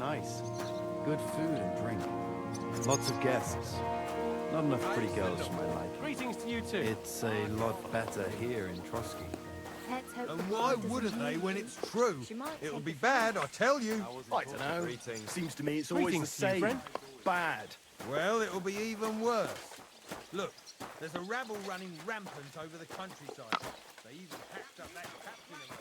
nice. Good food and drink. Lots of guests. Not enough pretty girls for my liking. Greetings to you too. It's a lot better here in Trotsky. And why wouldn't they when it's true? It'll be bad, I tell you. I don't know. Seems to me it's always the Greetings to you, same. friend. Bad. Well, it'll be even worse. Look, there's a rabble running rampant over the countryside. They even packed up that captain again.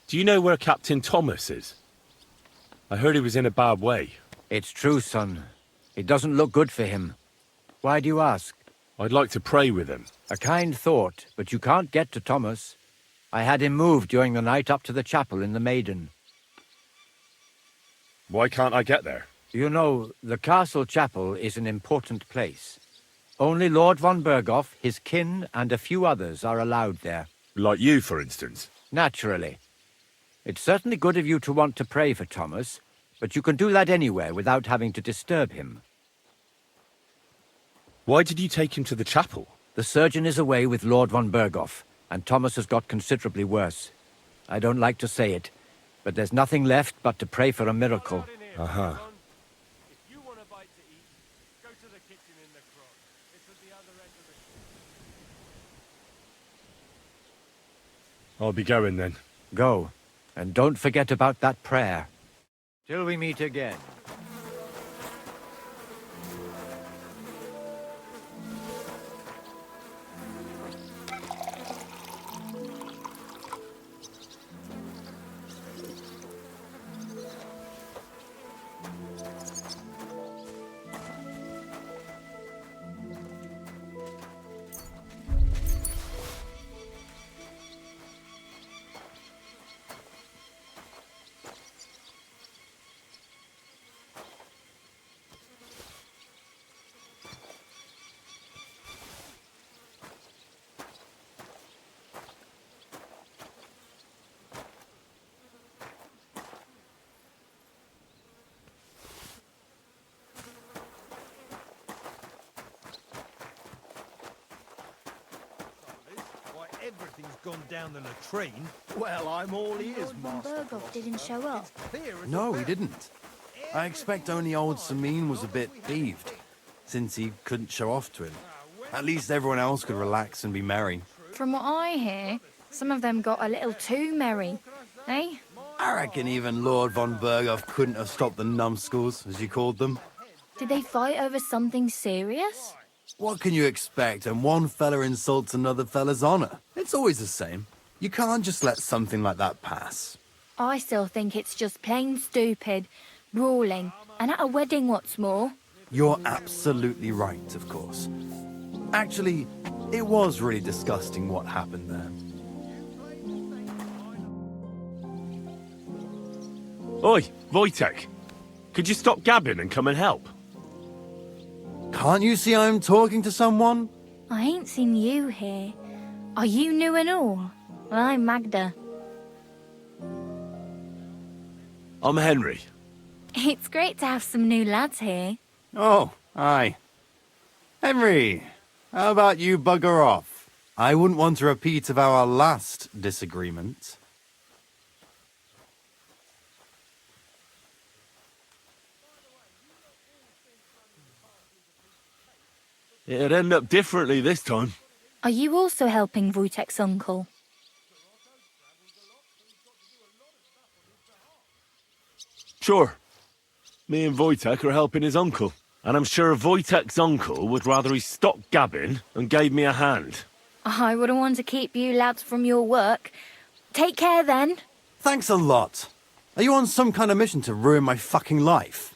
Do you know where Captain Thomas is? I heard he was in a bad way. It's true, son. It doesn't look good for him. Why do you ask? I'd like to pray with him. A kind thought, but you can't get to Thomas. I had him moved during the night up to the chapel in the Maiden. Why can't I get there? You know, the castle chapel is an important place. Only Lord von Berghoff, his kin, and a few others are allowed there. Like you, for instance. Naturally. It's certainly good of you to want to pray for Thomas, but you can do that anywhere without having to disturb him. Why did you take him to the chapel? The surgeon is away with Lord von Berghoff, and Thomas has got considerably worse. I don't like to say it, but there's nothing left but to pray for a miracle. Uh-huh. If you want a bite to eat, go to the kitchen in the cross. It's at the other end of the... I'll be going then. Go, and don't forget about that prayer. Till we meet again. Why, everything's gone down the latrine. Well, I'm all ears, Lord von Master. Berghoff didn't show up. Clear as No, a he bell. didn't. I expect only old Samin was a bit peeved, since he couldn't show off to him. At least everyone else could relax and be merry. From what I hear, some of them got a little too merry, eh? I reckon even Lord von Berghoff couldn't have stopped the numbskulls, as you called them. Did they fight over something serious? What can you expect when one fella insults another fella's honor? It's always the same. You can't just let something like that pass. I still think it's just plain stupid, brawling, and at a wedding what's more. You're absolutely right, of course. Actually, it was really disgusting what happened there. Oi, Wojtek. Could you stop gabbing and come and help? Can't you see I'm talking to someone? I ain't seen you here. Are you new and all? Well, I'm Magda. I'm Henry. It's great to have some new lads here. Oh, aye. Henry, how about you bugger off? I wouldn't want a repeat of our last disagreement. It'd end up differently this time. Are you also helping Wojtek's uncle? Sure. Me and Wojtek are helping his uncle. And I'm sure Wojtek's uncle would rather he stopped gabbing and gave me a hand. I wouldn't want to keep you lads from your work. Take care then. Thanks a lot. Are you on some kind of mission to ruin my fucking life?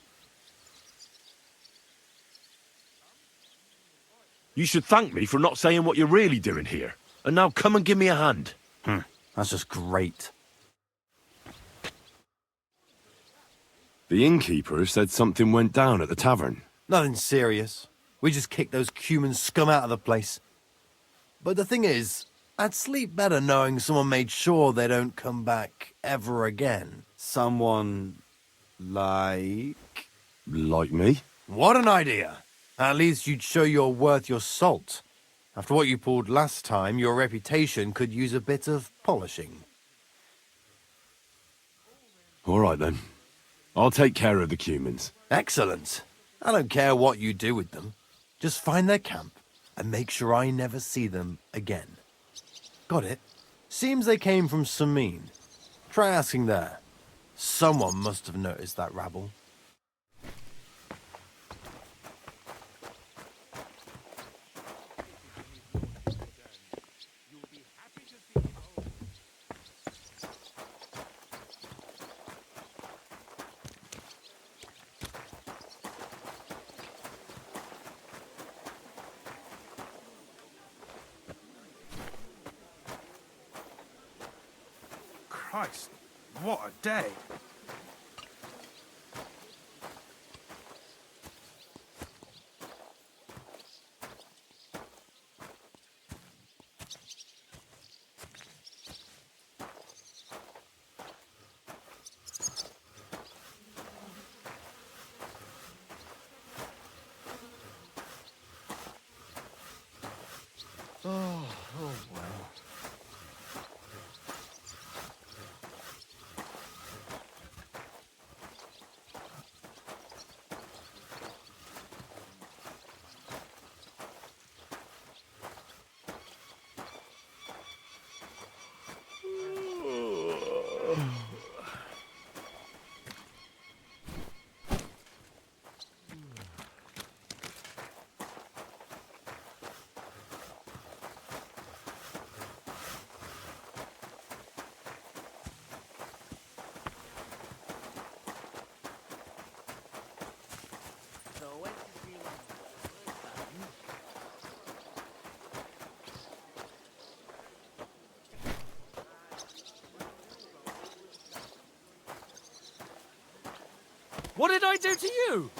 You should thank me for not saying what you're really doing here. And now come and give me a hand. That's just great. The innkeeper said something went down at the tavern. Nothing serious. We just kicked those cumin scum out of the place. But the thing is, I'd sleep better knowing someone made sure they don't come back ever again. Someone like... Like me? What an idea! At least you'd show you're worth your salt. After what you pulled last time, your reputation could use a bit of polishing. All right, then. I'll take care of the cumins. Excellent. I don't care what you do with them. Just find their camp and make sure I never see them again. Got it? Seems they came from Samin. Try asking there. Someone must have noticed that rabble. Christ, what a day. Oh well. What did I do to you?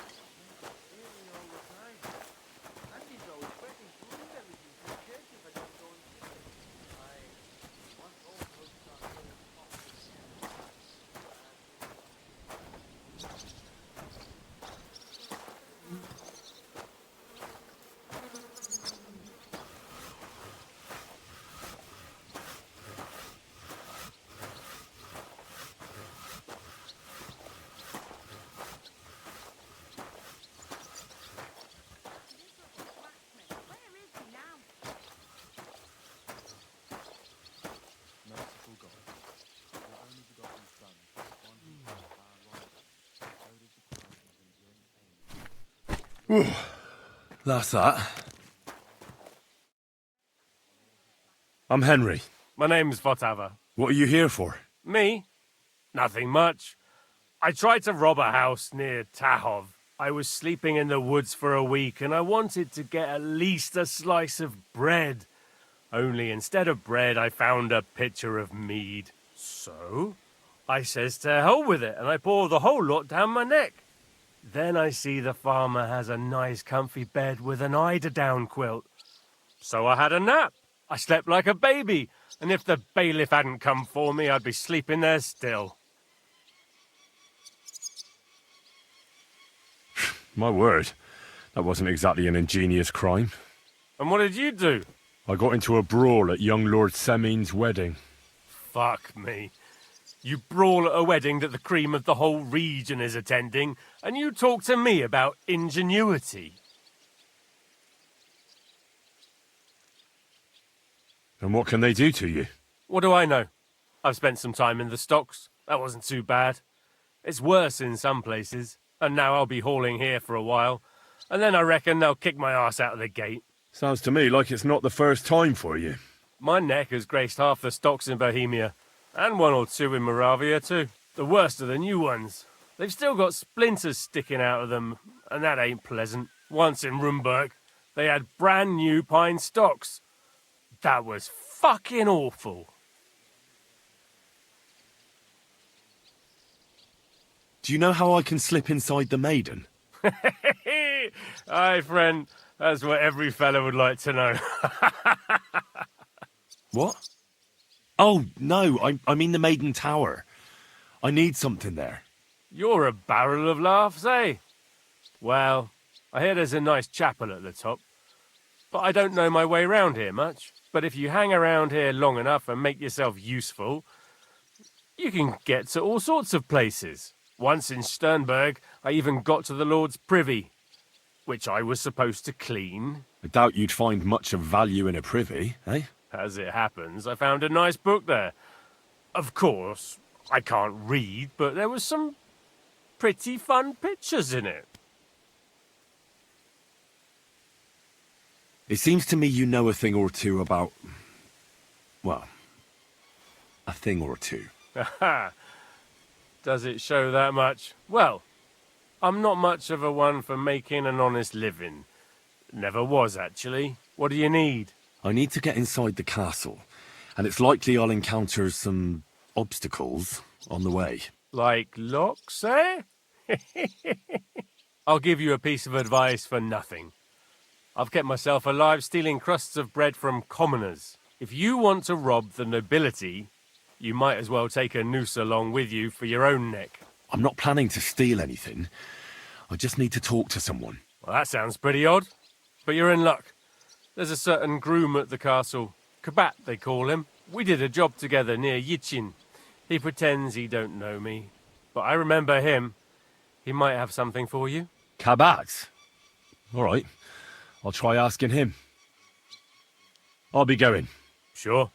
Merciful God, your only begotten Son, one who is our rival, so did the That's that. I'm Henry. My name's Votava. What are you here for? Me? Nothing much. I tried to rob a house near Tahov. I was sleeping in the woods for a week and I wanted to get at least a slice of bread. Only instead of bread, I found a pitcher of mead. So, I says to hell with it and I pour the whole lot down my neck. Then I see the farmer has a nice comfy bed with an eider-down quilt. So I had a nap. I slept like a baby, and if the bailiff hadn't come for me, I'd be sleeping there still. My word. That wasn't exactly an ingenious crime. And what did you do? I got into a brawl at young Lord Semin's wedding. Fuck me. You brawl at a wedding that the cream of the whole region is attending, and you talk to me about ingenuity. And what can they do to you? What do I know? I've spent some time in the stocks. That wasn't too bad. It's worse in some places, and now I'll be hauling here for a while, and then I reckon they'll kick my ass out of the gate. Sounds to me like it's not the first time for you. My neck has graced half the stocks in Bohemia, and one or two in Moravia too. The worst are the new ones. They've still got splinters sticking out of them, and that ain't pleasant. Once in Rumburg, they had brand new pine stocks. That was fucking awful. Do you know how I can slip inside the Maiden? Aye, friend. That's what every fellow would like to know. What? Oh, no, I mean the Maiden Tower. I need something there. You're a barrel of laughs, eh? Well, I hear there's a nice chapel at the top. But I don't know my way round here much. But if you hang around here long enough and make yourself useful, you can get to all sorts of places. Once in Sternberg, I even got to the Lord's privy, which I was supposed to clean. I doubt you'd find much of value in a privy, eh? As it happens, I found a nice book there. Of course, I can't read, but there was some pretty fun pictures in it. It seems to me you know a thing or two about... well, a thing or two. Aha! Does it show that much? Well, I'm not much of a one for making an honest living. Never was, actually. What do you need? I need to get inside the castle, and it's likely I'll encounter some obstacles on the way. Like locks, eh? I'll give you a piece of advice for nothing. I've kept myself alive stealing crusts of bread from commoners. If you want to rob the nobility, you might as well take a noose along with you for your own neck. I'm not planning to steal anything. I just need to talk to someone. Well, that sounds pretty odd, but you're in luck. There's a certain groom at the castle. Kabat, they call him. We did a job together near Yichin. He pretends he don't know me, but I remember him. He might have something for you. Kabat? All right. I'll try asking him. I'll be going. Sure.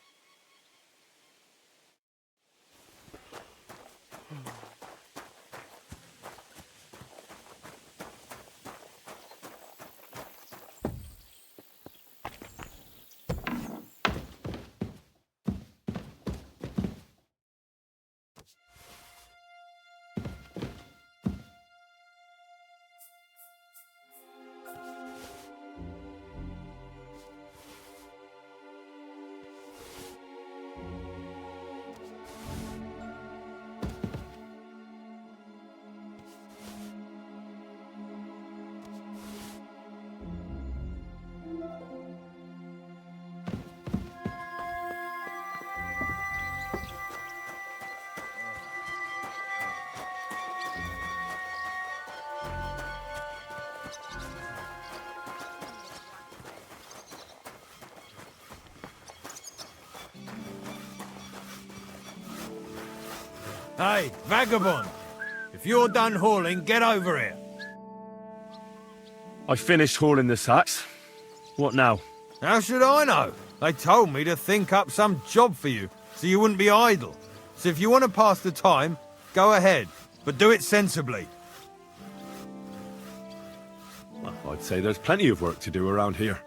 Hey, vagabond! If you're done hauling, get over here. I finished hauling the sacks. What now? How should I know? They told me to think up some job for you, so you wouldn't be idle. So if you want to pass the time, go ahead, but do it sensibly. Well, I'd say there's plenty of work to do around here.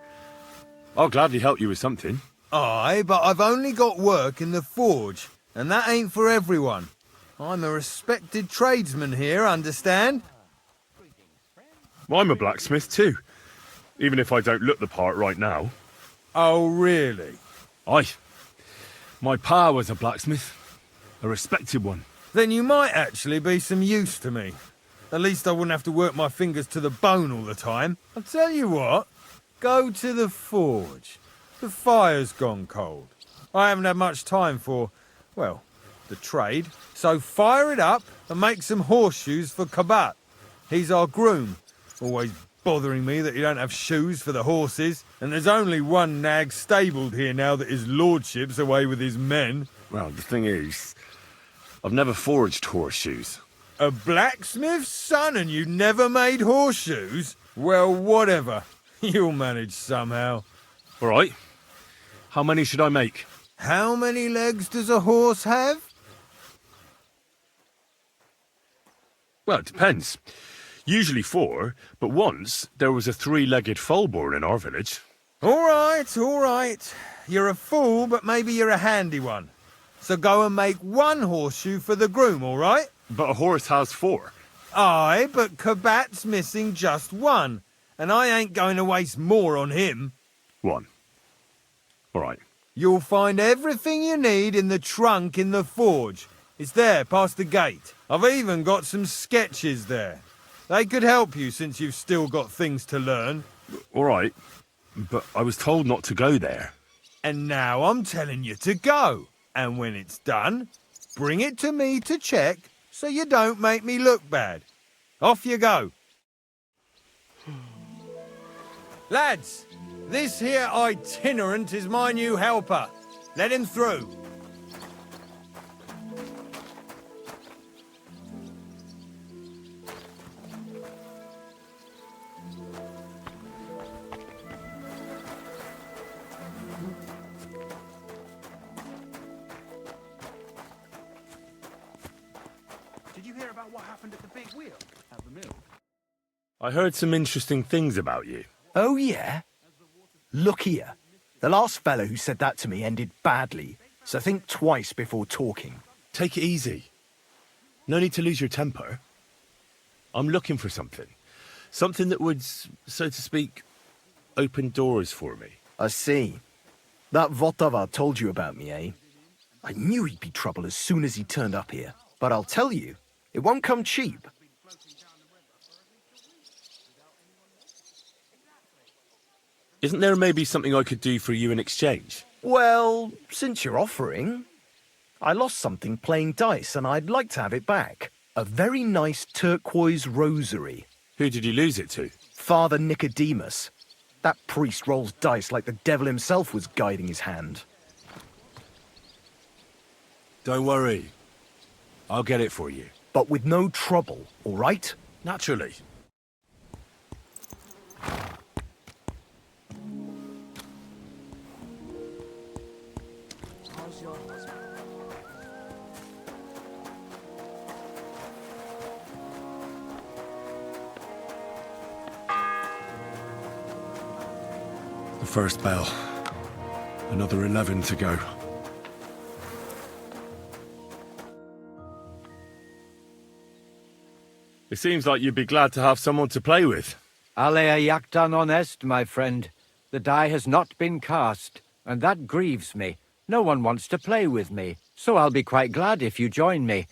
I'll gladly help you with something. Aye, but I've only got work in the forge, and that ain't for everyone. I'm a respected tradesman here, understand? I'm a blacksmith too, even if I don't look the part right now. Oh, really? Aye. My pa was a blacksmith. A respected one. Then you might actually be some use to me. At least I wouldn't have to work my fingers to the bone all the time. I'll tell you what, go to the forge. The fire's gone cold. I haven't had much time for, well, the trade. So fire it up and make some horseshoes for Kabat. He's our groom. Always bothering me that you don't have shoes for the horses. And there's only one nag stabled here now that his lordship's away with his men. Well, the thing is, I've never forged horseshoes. A blacksmith's son and you never made horseshoes? Well, whatever. You'll manage somehow. All right. How many should I make? How many legs does a horse have? Well, it depends. Usually 4, but once there was a 3-legged foal born in our village. All right. You're a fool, but maybe you're a handy one. So go and make 1 horseshoe for the groom, all right? But a horse has 4. Aye, but Kabat's missing just 1, and I ain't going to waste more on him. 1. All right. You'll find everything you need in the trunk in the forge. It's there, past the gate. I've even got some sketches there. They could help you since you've still got things to learn. All right, but I was told not to go there. And now I'm telling you to go. And when it's done, bring it to me to check so you don't make me look bad. Off you go. Lads, this here itinerant is my new helper. Let him through. Did you hear about what happened at the big wheel at the mill? I heard some interesting things about you. Oh, yeah? Look here. The last fellow who said that to me ended badly, so think twice before talking. Take it easy. No need to lose your temper. I'm looking for something. Something that would, so to speak, open doors for me. I see. That Votava told you about me, eh? I knew he'd be trouble as soon as he turned up here. But I'll tell you, it won't come cheap. Isn't there maybe something I could do for you in exchange? Well, since you're offering, I lost something playing dice and I'd like to have it back. A very nice turquoise rosary. Who did you lose it to? Father Nicodemus. That priest rolls dice like the devil himself was guiding his hand. Don't worry. I'll get it for you. But with no trouble, all right? Naturally. The first bell. Another 11 to go. It seems like you'd be glad to have someone to play with. Alea jactan honest, my friend. The die has not been cast, and that grieves me. No one wants to play with me, so I'll be quite glad if you join me.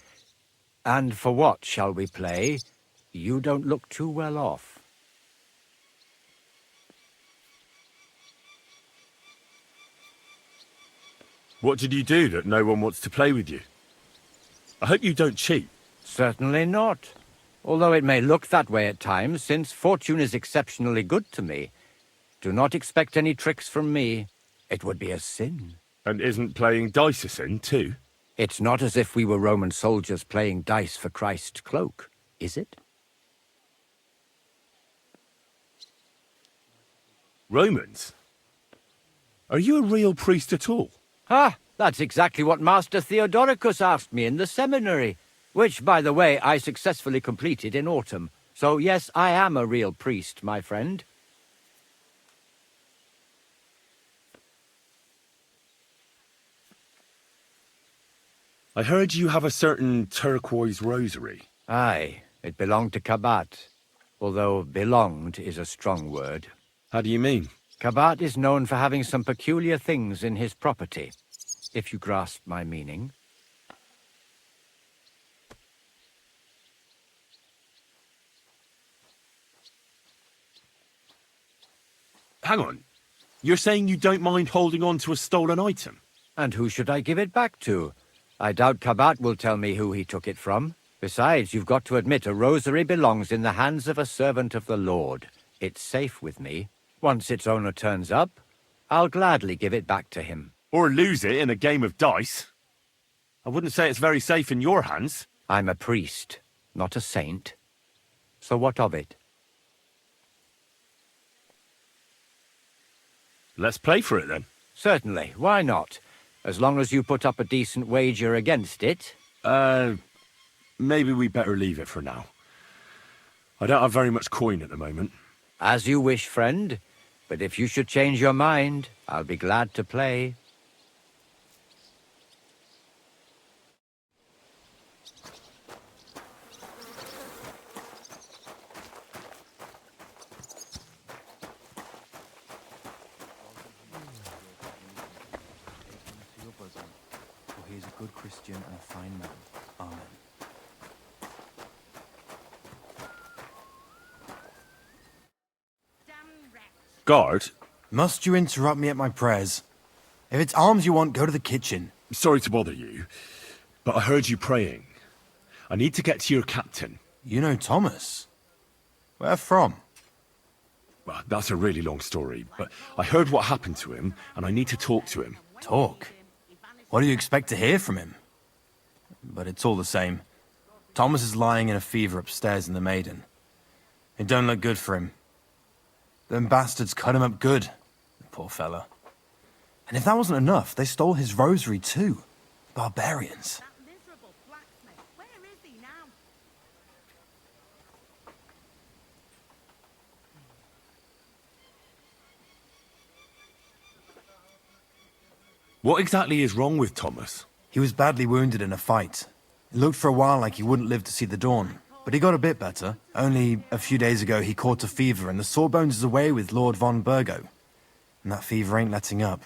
And for what shall we play? You don't look too well off. What did you do that no one wants to play with you? I hope you don't cheat. Certainly not. Although it may look that way at times, since fortune is exceptionally good to me. Do not expect any tricks from me. It would be a sin. And isn't playing dice a sin, too? It's not as if we were Roman soldiers playing dice for Christ's cloak, is it? Romans? Are you a real priest at all? Ah, that's exactly what Master Theodoricus asked me in the seminary, which, by the way, I successfully completed in autumn. So yes, I am a real priest, my friend. I heard you have a certain turquoise rosary. Aye, it belonged to Kabat, although belonged is a strong word. How do you mean? Kabat is known for having some peculiar things in his property, if you grasp my meaning. Hang on. You're saying you don't mind holding on to a stolen item? And who should I give it back to? I doubt Kabat will tell me who he took it from. Besides, you've got to admit a rosary belongs in the hands of a servant of the Lord. It's safe with me. Once its owner turns up, I'll gladly give it back to him. Or lose it in a game of dice? I wouldn't say it's very safe in your hands. I'm a priest, not a saint. So what of it? Let's play for it then. Certainly, why not? As long as you put up a decent wager against it. Maybe we better leave it for now. I don't have very much coin at the moment. As you wish, friend. But if you should change your mind, I'll be glad to play. Your bosom, for he is a good Christian and a fine man. Amen. Guard, Must you interrupt me at my prayers? If it's alms you want, go to the kitchen. sorry to bother you, but I heard you praying. I need to get to your captain. You know Thomas? Where from? Well, that's a really long story, but I heard what happened to him, and I need to talk to him. Talk? What do you expect to hear from him? But it's all the same. Thomas is lying in a fever upstairs in the Maiden. It don't look good for him. Them bastards cut him up good, the poor fella. And if that wasn't enough, they stole his rosary too. Barbarians. That miserable blacksmith. Where is he now? What exactly is wrong with Thomas? He was badly wounded in a fight. It looked for a while like he wouldn't live to see the dawn. But he got a bit better. Only a few days ago he caught a fever and the Sawbones is away with Lord von Burgo. And that fever ain't letting up.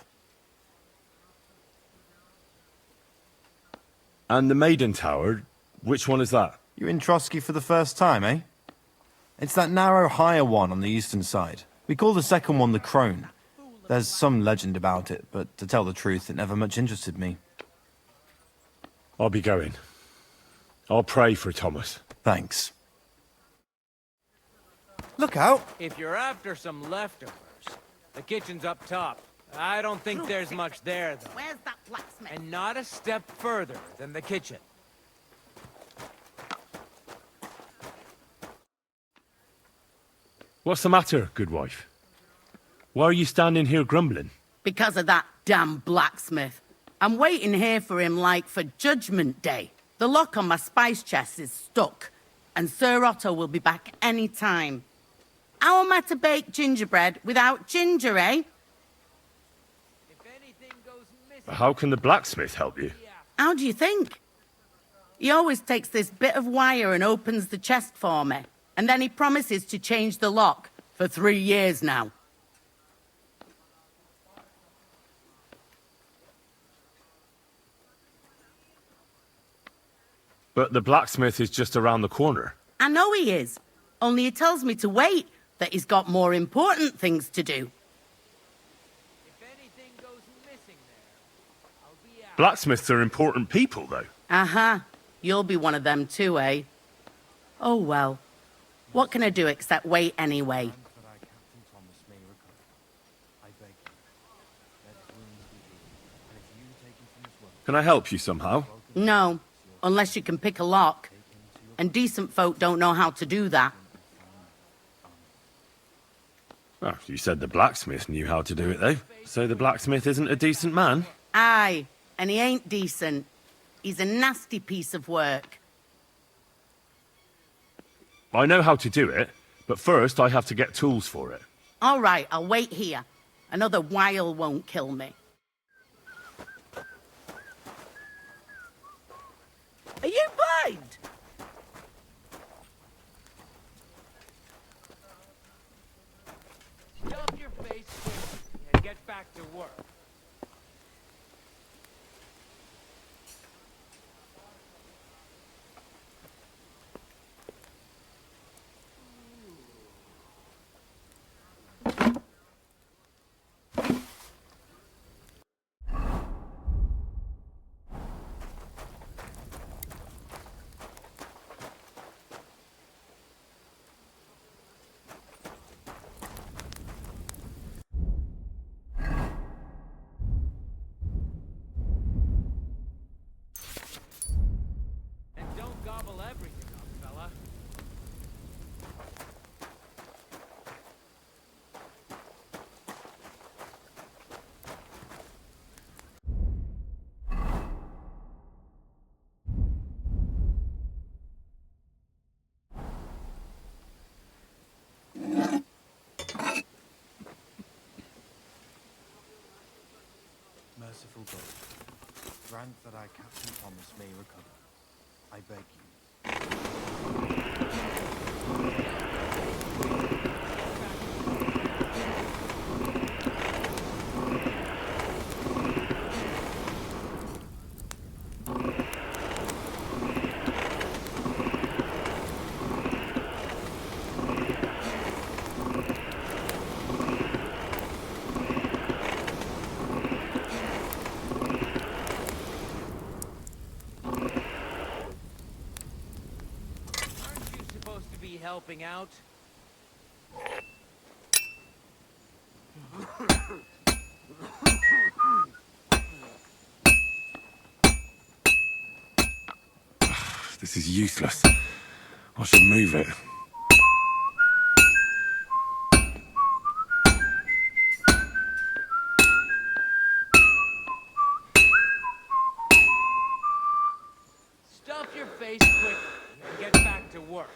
And the Maiden Tower, which one is that? You in Trotsky for the first time, eh? It's that narrow, higher one on the eastern side. We call the second one the Crone. There's some legend about it, but to tell the truth, it never much interested me. I'll be going. I'll pray for Thomas. Thanks. Look out! If you're after some leftovers, the kitchen's up top. I don't think there's much there, though. Where's that blacksmith? And not a step further than the kitchen. What's the matter, good wife? Why are you standing here grumbling? Because of that damn blacksmith. I'm waiting here for him like for Judgment Day. The lock on my spice chest is stuck, and Sir Otto will be back any time. How am I to bake gingerbread without ginger, eh? How can the blacksmith help you? How do you think? He always takes this bit of wire and opens the chest for me, and then he promises to change the lock for 3 years now. But the blacksmith is just around the corner. I know he is, only he tells me to wait, that he's got more important things to do. Blacksmiths are important people, though. Uh-huh. You'll be one of them too, eh? Oh, well. What can I do except wait anyway? Can I help you somehow? No, unless you can pick a lock. And decent folk don't know how to do that. Well, you said the blacksmith knew how to do it, though. So the blacksmith isn't a decent man? Aye, and he ain't decent. He's a nasty piece of work. I know how to do it, but first I have to get tools for it. All right, I'll wait here. Another while won't kill me. Are you blind? Shove your face quickly and get back to work. And don't gobble everything up, fella. Merciful God, grant that our Captain Thomas may recover. I beg you. helping out? This is useless. I should move it. Stuff your face quickly and get back to work.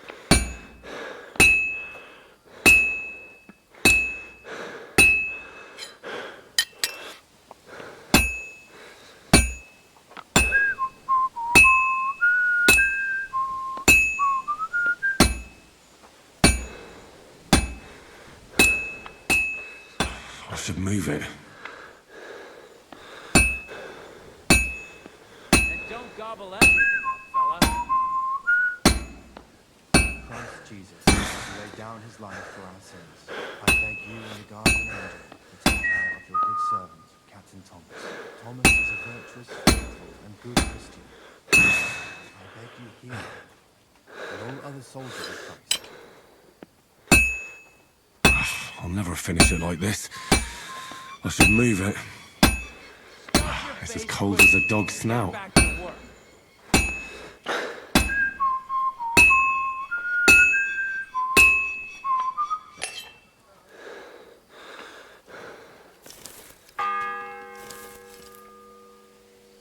I should move it. And don't gobble everything up, fella. Christ Jesus has laid down his life for our sins. I beg you and the guardian angel to take care of your good servant, Captain Thomas. Thomas is a virtuous, faithful, and good Christian. I beg you heal him and all other soldiers of Christ. I'll never finish it like this. I should move it. It's as cold as a dog's snout. Back to work.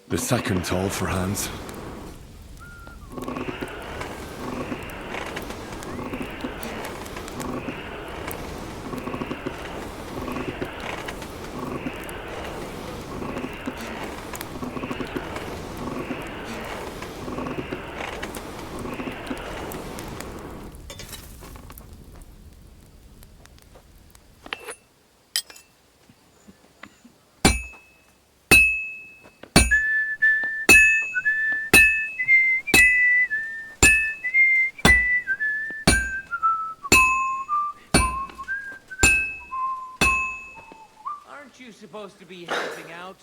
The second toll for Hans. Aren't you supposed to be helping out?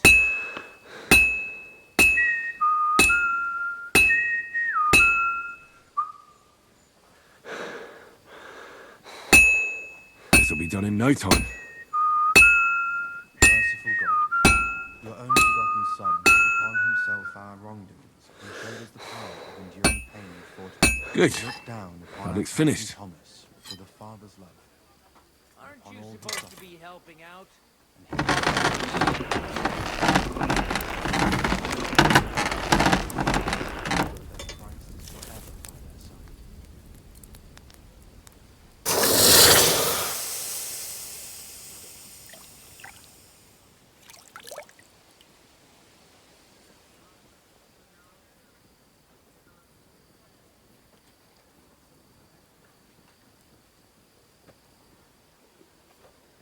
This'll be done in no time. Merciful God, your only begotten Son, upon himself our wrongdoings, and showed us the power of enduring pain before time. Good. Look down upon Now our it's finished. Captain Thomas with the Father's love. Aren't On you all the supposed to suffering. be helping out? That Christ is forever by their side.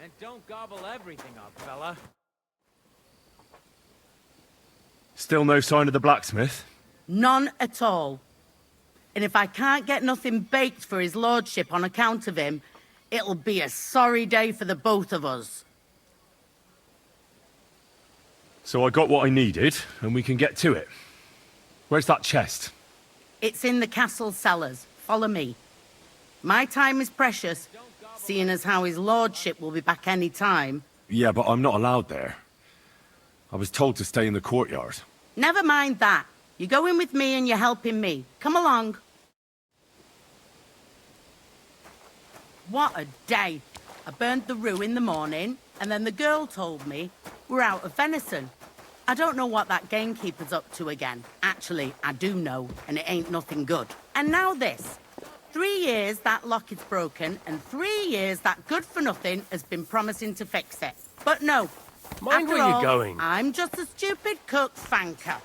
And don't gobble everything up, fella. Still no sign of the blacksmith? None at all. And if I can't get nothing baked for his lordship on account of him, it'll be a sorry day for the both of us. So I got what I needed, and we can get to it. Where's that chest? It's in the castle cellars. Follow me. My time is precious, seeing as how his lordship will be back any time. Yeah, but I'm not allowed there. I was told to stay in the courtyard. Never mind that. You're going with me and you're helping me. Come along. What a day. I burned the rue in the morning, and then the girl told me we're out of venison. I don't know what that gamekeeper's up to again. Actually, I do know, and it ain't nothing good. And now this. 3 years that lock is broken, and 3 years that good-for-nothing has been promising to fix it. But no. Mind After where you're all, going. I'm just a stupid cook fanker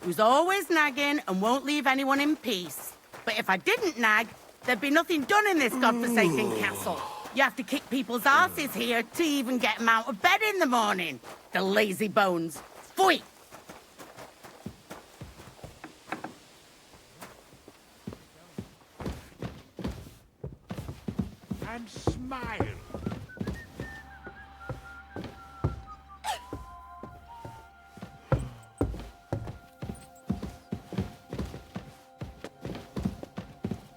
who's always nagging and won't leave anyone in peace. But if I didn't nag, there'd be nothing done in this godforsaken castle. You have to kick people's asses here to even get them out of bed in the morning. The lazy bones. Pfui! And smile.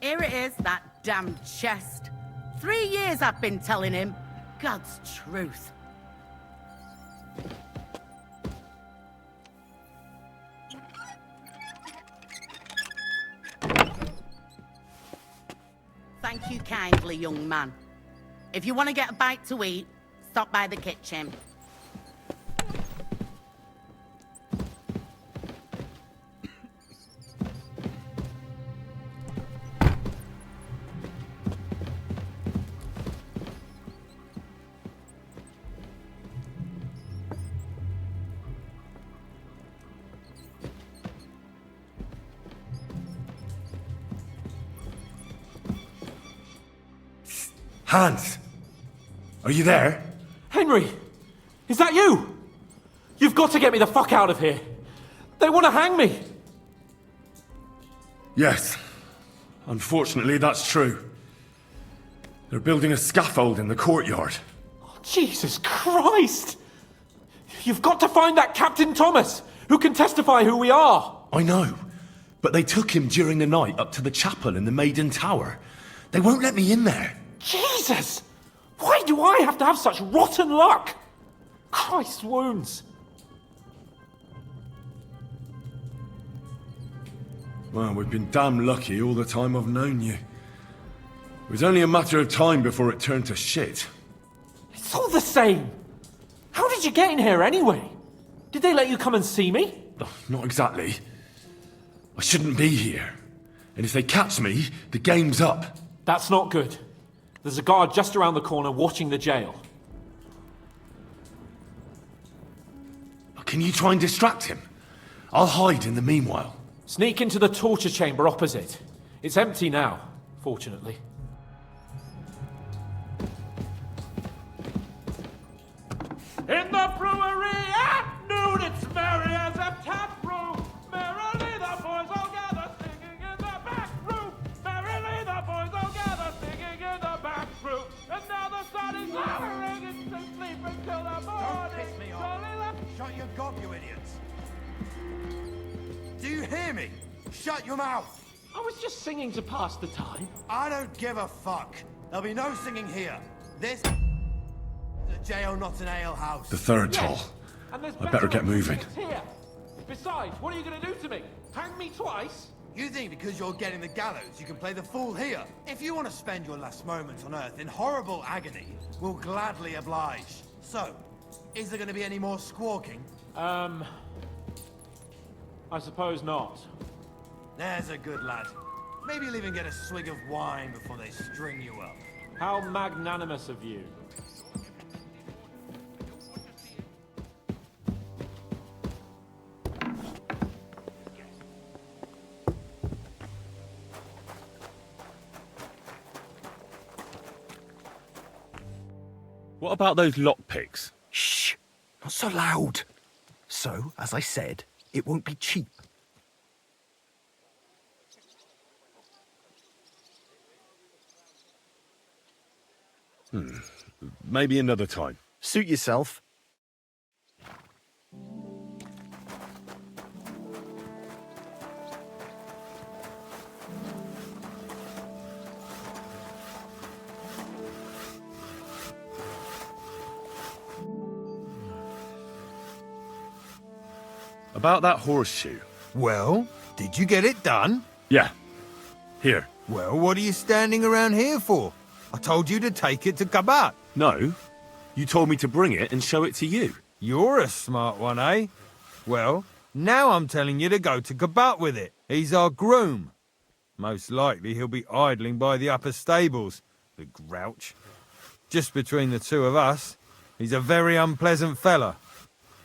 Here it is, that damned chest. 3 years I've been telling him. God's truth. Thank you kindly, young man. If you want to get a bite to eat, stop by the kitchen. Hans! Are you there? Henry! Is that you? You've got to get me the fuck out of here. They want to hang me. Yes. Unfortunately, that's true. They're building a scaffold in the courtyard. Oh, Jesus Christ! You've got to find that Captain Thomas, who can testify who we are. I know, but they took him during the night up to the chapel in the Maiden Tower. They won't let me in there. Jesus! Why do I have to have such rotten luck? Christ's wounds. Well, we've been damn lucky all the time I've known you. It was only a matter of time before it turned to shit. It's all the same. How did you get in here anyway? Did they let you come and see me? Oh, not exactly. I shouldn't be here. And if they catch me, the game's up. That's not good. There's a guard just around the corner watching the jail. Can you try and distract him? I'll hide in the meanwhile. Sneak into the torture chamber opposite. It's empty now, fortunately. In the brewery at noon, it's merry as a tap room. Merrily the boys all gather, singing in the back room. Merrily the boys all gather, singing in the back room. And now the sun is lowering, it's to sleep until the morning. Don't piss me off. Shut your gob, you idiots. Do you hear me? Shut your mouth. I was just singing to pass the time. I don't give a fuck. There'll be no singing here. This is a jail, not an ale house. The third toll. And there's I better get moving. Here. Besides, what are you going to do to me? Hang me twice? You think because you're getting the gallows, you can play the fool here? If you want to spend your last moments on Earth in horrible agony, we'll gladly oblige. So, is there going to be any more squawking? I suppose not. There's a good lad. Maybe you'll even get a swig of wine before they string you up. How magnanimous of you. What about those lockpicks? Shh! Not so loud. So, as I said, it won't be cheap. Maybe another time. Suit yourself. About that horseshoe. Well, did you get it done? Yeah. Here. Well, what are you standing around here for? I told you to take it to Kabat. No. You told me to bring it and show it to you. You're a smart one, eh? Well, now I'm telling you to go to Kabat with it. He's our groom. Most likely he'll be idling by the upper stables, the grouch. Just between the two of us, he's a very unpleasant fella.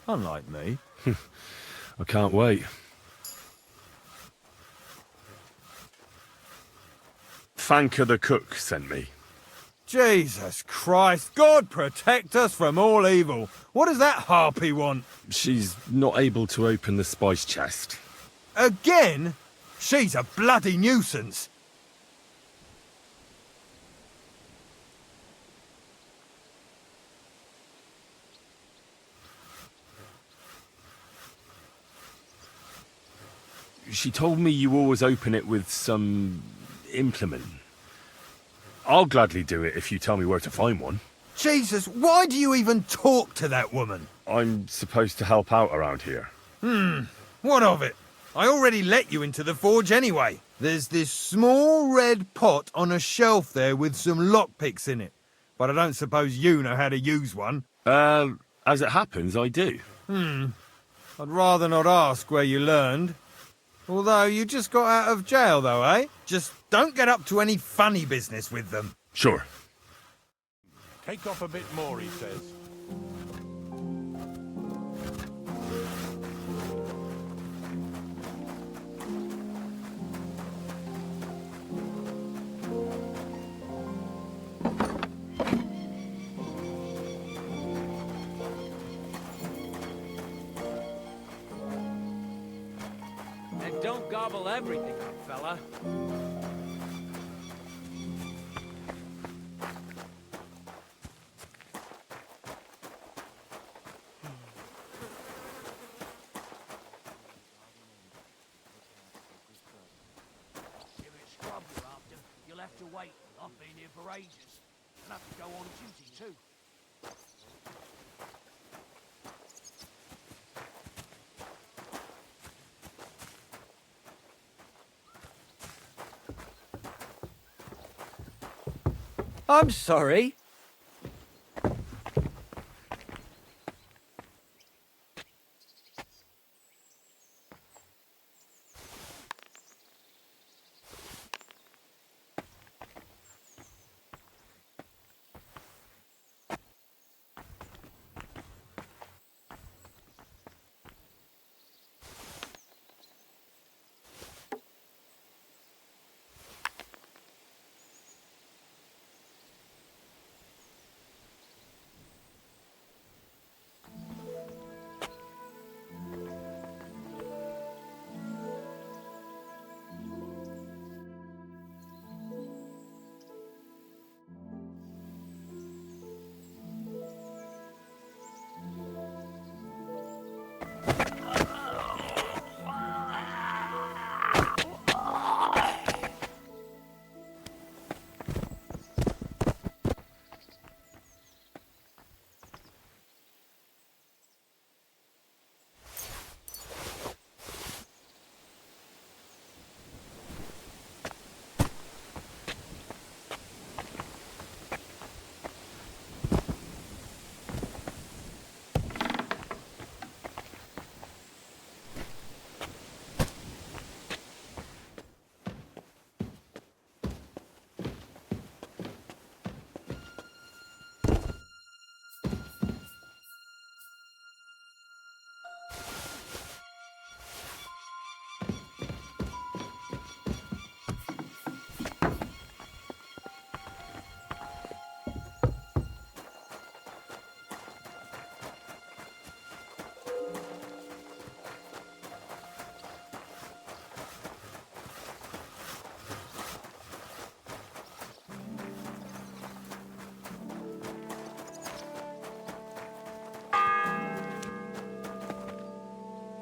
Unlike me. I can't wait. Thanker the cook sent me. Jesus Christ, God protect us from all evil. What does that harpy want? She's not able to open the spice chest. Again? She's a bloody nuisance. She told me you always open it with some implement. I'll gladly do it if you tell me where to find one. Jesus, why do you even talk to that woman? I'm supposed to help out around here. What of it? I already let you into the forge anyway. There's this small red pot on a shelf there with some lockpicks in it. But I don't suppose you know how to use one. As it happens, I do. I'd rather not ask where you learned. Although you just got out of jail though, eh? Just don't get up to any funny business with them. Sure. Take off a bit more, he says. And don't gobble everything up, fella. You'll have to wait. I've been here for ages. And have to go on duty too. I'm sorry.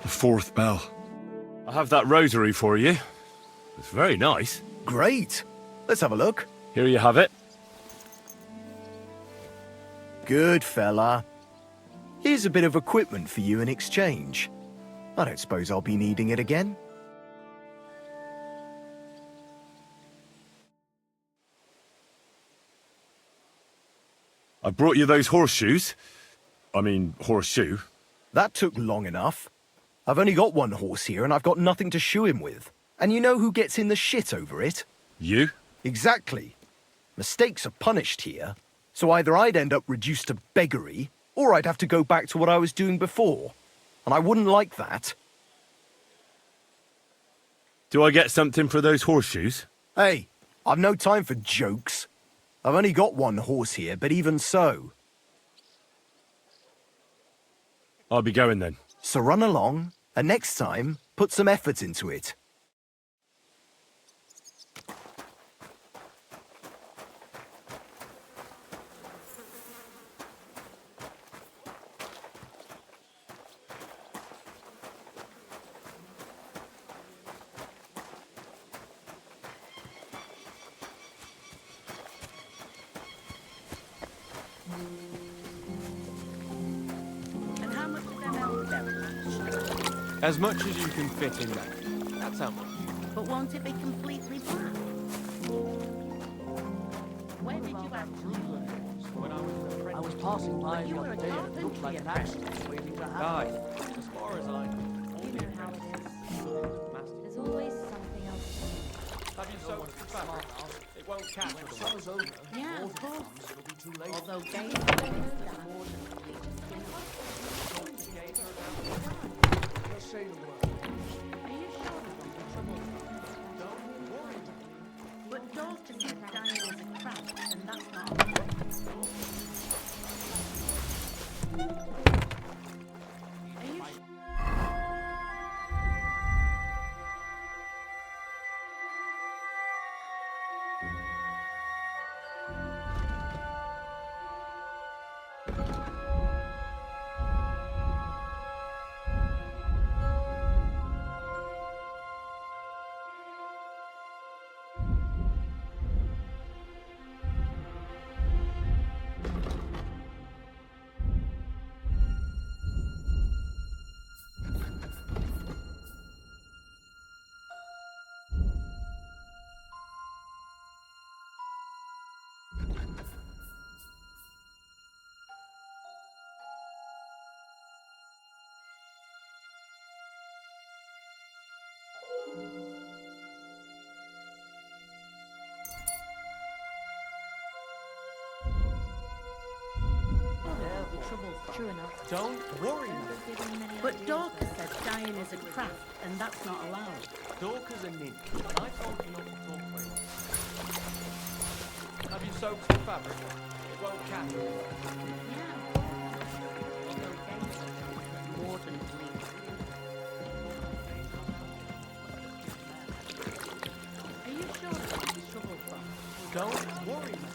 The fourth bell. I have that rosary for you. It's very nice. Great. Let's have a look. Here you have it. Good fella. Here's a bit of equipment for you in exchange. I don't suppose I'll be needing it again. I brought you those horseshoes. I mean, horseshoe. That took long enough. I've only got one horse here and I've got nothing to shoe him with. And you know who gets in the shit over it? You? Exactly. Mistakes are punished here, so either I'd end up reduced to beggary, or I'd have to go back to what I was doing before. And I wouldn't like that. Do I get something for those horseshoes? Hey, I've no time for jokes. I've only got one horse here, but even so. I'll be going then. So run along, and next time, put some effort into it. And how much are them elderberries? As much as you can fit in there. That's how much. But won't it be completely black? Where did you actually work? When I was an apprentice. I was passing by You the were other a day and it looked like an carpentry accident waiting to happen. Aye. As far as I know. You know how it is. There's always something else. Have you soaked the fabric? It won't catch When the summer's over, Yeah, the of autumn course. comes, it'll be too late. Although Gabe is that more than Just say the word. Are you sure there won't be trouble? Don't worry. But Dorcas said dying is a craft, and that's not allowed. Are you sure? There'll be trouble from. True enough. Don't worry. But Dorcas said dying is a craft, and that's not allowed. Dorcas and Nin. I told you not to talk very much. Have you soaked the fabric? It won't catch. Yeah. Although Gabe said it's more than bleak. Are you sure there won't be trouble from? Don't worry, man.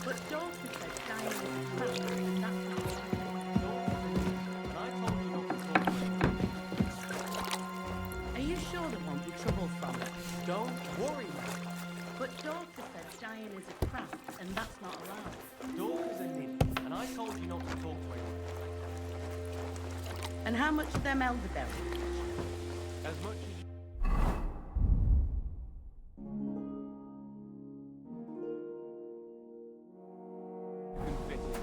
But Dorcas said dying is a craft, and that's not allowed. And I told you not to talk very much. Are you sure there won't be trouble from it? Don't worry, man. But Dorcas said dying is a craft, and that's not allowed. Dorcas and Nin. And I told you not to talk very much. And how much are them elderberries? As much as you... can fit in there.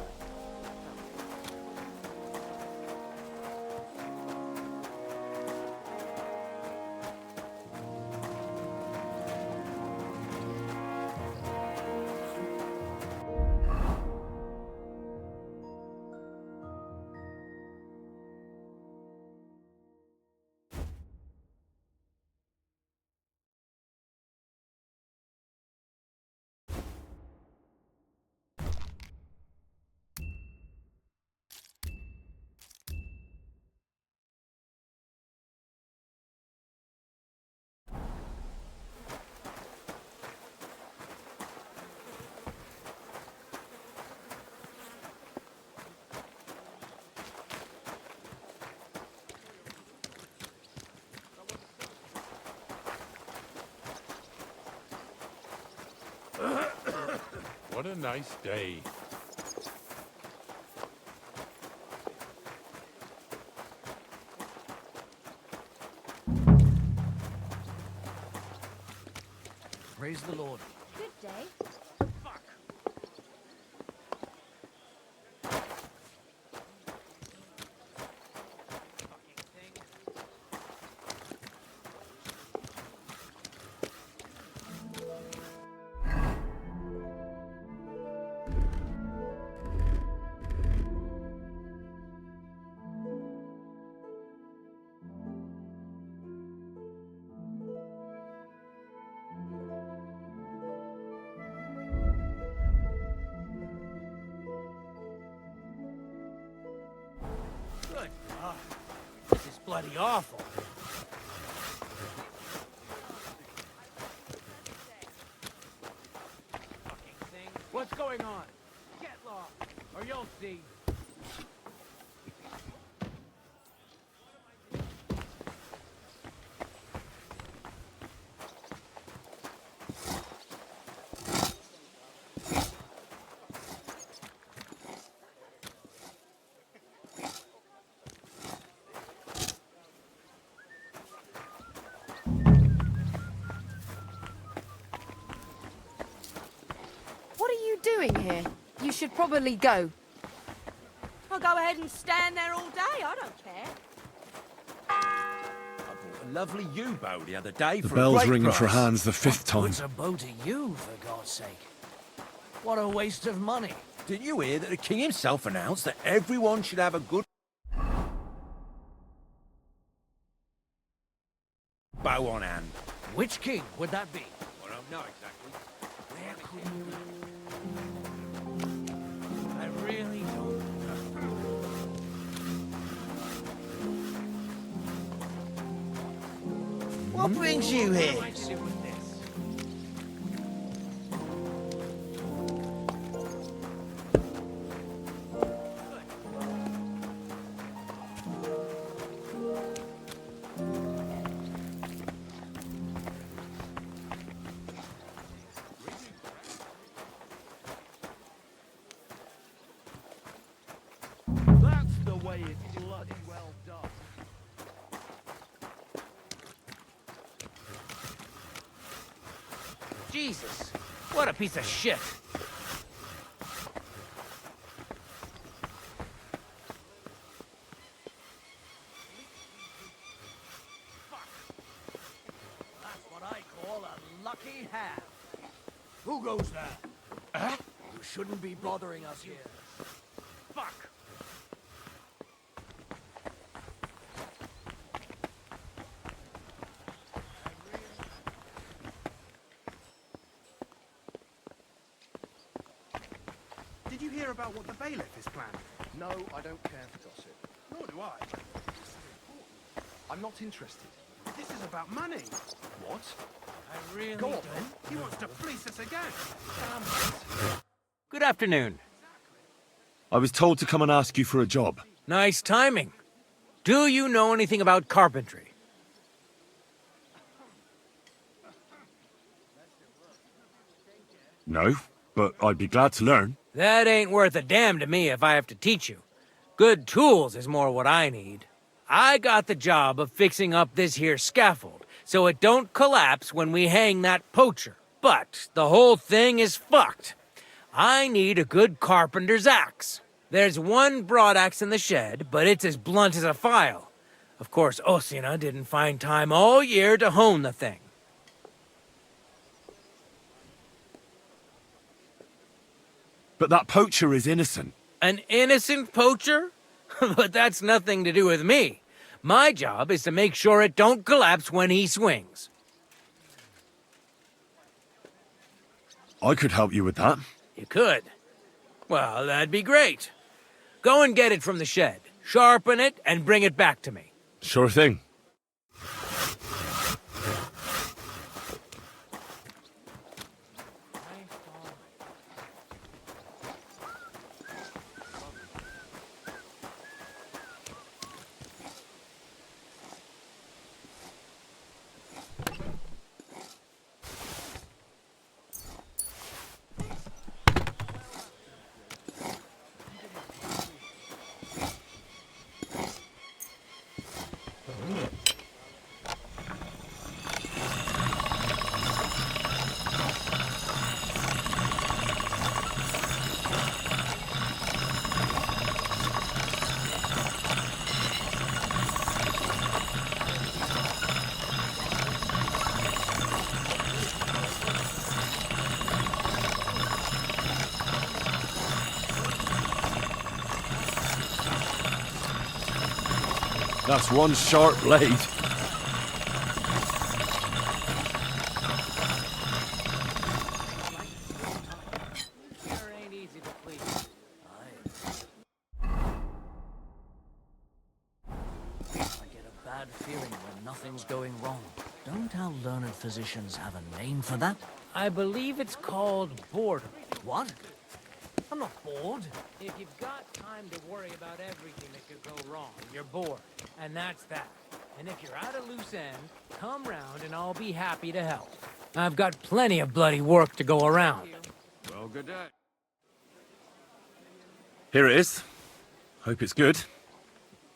What a nice day. Praise the Lord. Good day. Good God. This is bloody awful. What's going on? Get lost, or you'll see. doing here? You should probably go. I'll go ahead and stand there all day. I don't care. I bought a lovely U-bow the other day The for bell's a great ringing for price. Hans the fifth time. What's a bow to you, for God's sake? What a waste of money. Didn't you hear that the king himself announced that everyone should have a good bow on hand? Which king would that be? I don't know exactly. Where could you... I really don't know. What brings you here? That's the way it's bloody well done. Jesus, what a piece of shit. That's what I call a lucky have. Who goes there? Huh? You shouldn't be bothering us here. Fuck. Did you hear about what the bailiff is planning? No, I don't care for gossip. Nor do I. This is important. I'm not interested. This is about money. What? I really Go on, don't. then. He wants to fleece us again. Good afternoon. I was told to come and ask you for a job. Nice timing. Do you know anything about carpentry? No, but I'd be glad to learn. That ain't worth a damn to me if I have to teach you. Good tools is more what I need. I got the job of fixing up this here scaffold, so it don't collapse when we hang that poacher. But the whole thing is fucked. I need a good carpenter's axe. There's one broadaxe in the shed, but it's as blunt as a file. Of course, Osina didn't find time all year to hone the thing. But that poacher is innocent. An innocent poacher? But that's nothing to do with me. My job is to make sure it don't collapse when he swings. I could help you with that. You could? Well, that'd be great. Go and get it from the shed, sharpen it, and bring it back to me. Sure thing. That's one sharp blade. Sure ain't easy to please. I get a bad feeling when nothing's going wrong. Don't our learned physicians have a name for that? I believe it's called boredom. What? I'm not bored. If you've got time to worry about everything that could go wrong, you're bored. And that's that. And if you're at a loose end, come round and I'll be happy to help. I've got plenty of bloody work to go around. Well, good day. Here it is. Hope it's good.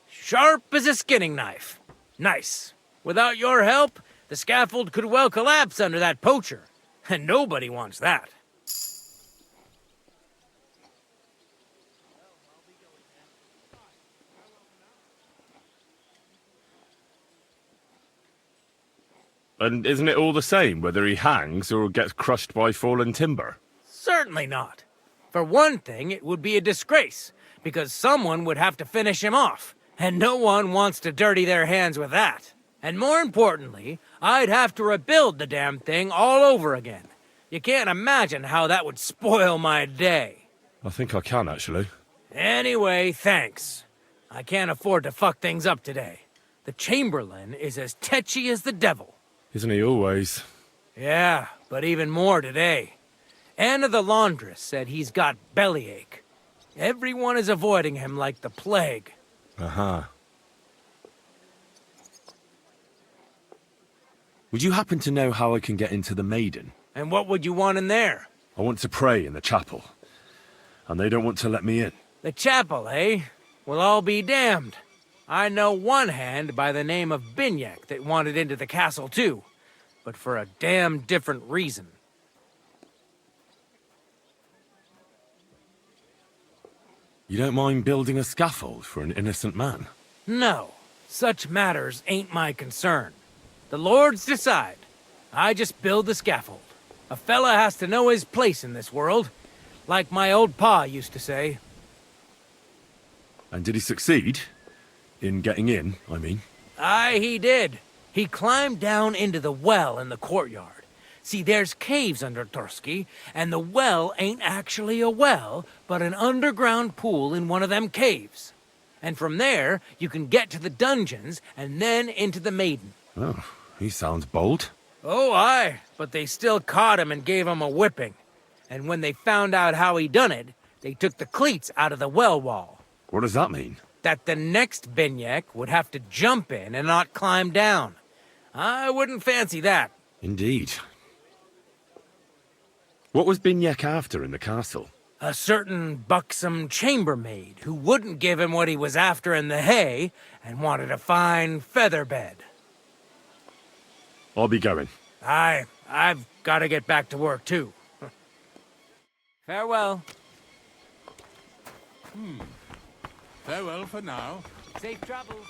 Sharp as a skinning knife. Nice. Without your help, the scaffold could well collapse under that poacher. And nobody wants that. And isn't it all the same whether he hangs or gets crushed by fallen timber? Certainly not. For one thing, it would be a disgrace, because someone would have to finish him off, and no one wants to dirty their hands with that. And more importantly, I'd have to rebuild the damn thing all over again. You can't imagine how that would spoil my day. I think I can, actually. Anyway, thanks. I can't afford to fuck things up today. The Chamberlain is as tetchy as the devil. Isn't he always? Yeah, but even more today. Anna the laundress said he's got bellyache. Everyone is avoiding him like the plague. Uh-huh. Would you happen to know how I can get into the Maiden? And what would you want in there? I want to pray in the chapel. And they don't want to let me in. The chapel, eh? Well, I'll be damned. I know one hand by the name of Binyak that wanted into the castle too, but for a damn different reason. You don't mind building a scaffold for an innocent man? No, such matters ain't my concern. The lords decide. I just build the scaffold. A fella has to know his place in this world, like my old pa used to say. And did he succeed? In getting in, I mean? Aye, he did. He climbed down into the well in the courtyard. See, there's caves under Torski, and the well ain't actually a well, but an underground pool in one of them caves. And from there, you can get to the dungeons, and then into the Maiden. Oh, he sounds bold. Oh, aye, but they still caught him and gave him a whipping. And when they found out how he done it, they took the cleats out of the well wall. What does that mean? That the next Binyak would have to jump in and not climb down. I wouldn't fancy that. Indeed. What was Binyak after in the castle? A certain buxom chambermaid who wouldn't give him what he was after in the hay and wanted a fine feather bed. I'll be going. Aye, I've got to get back to work too. Farewell. Farewell for now. Safe travels.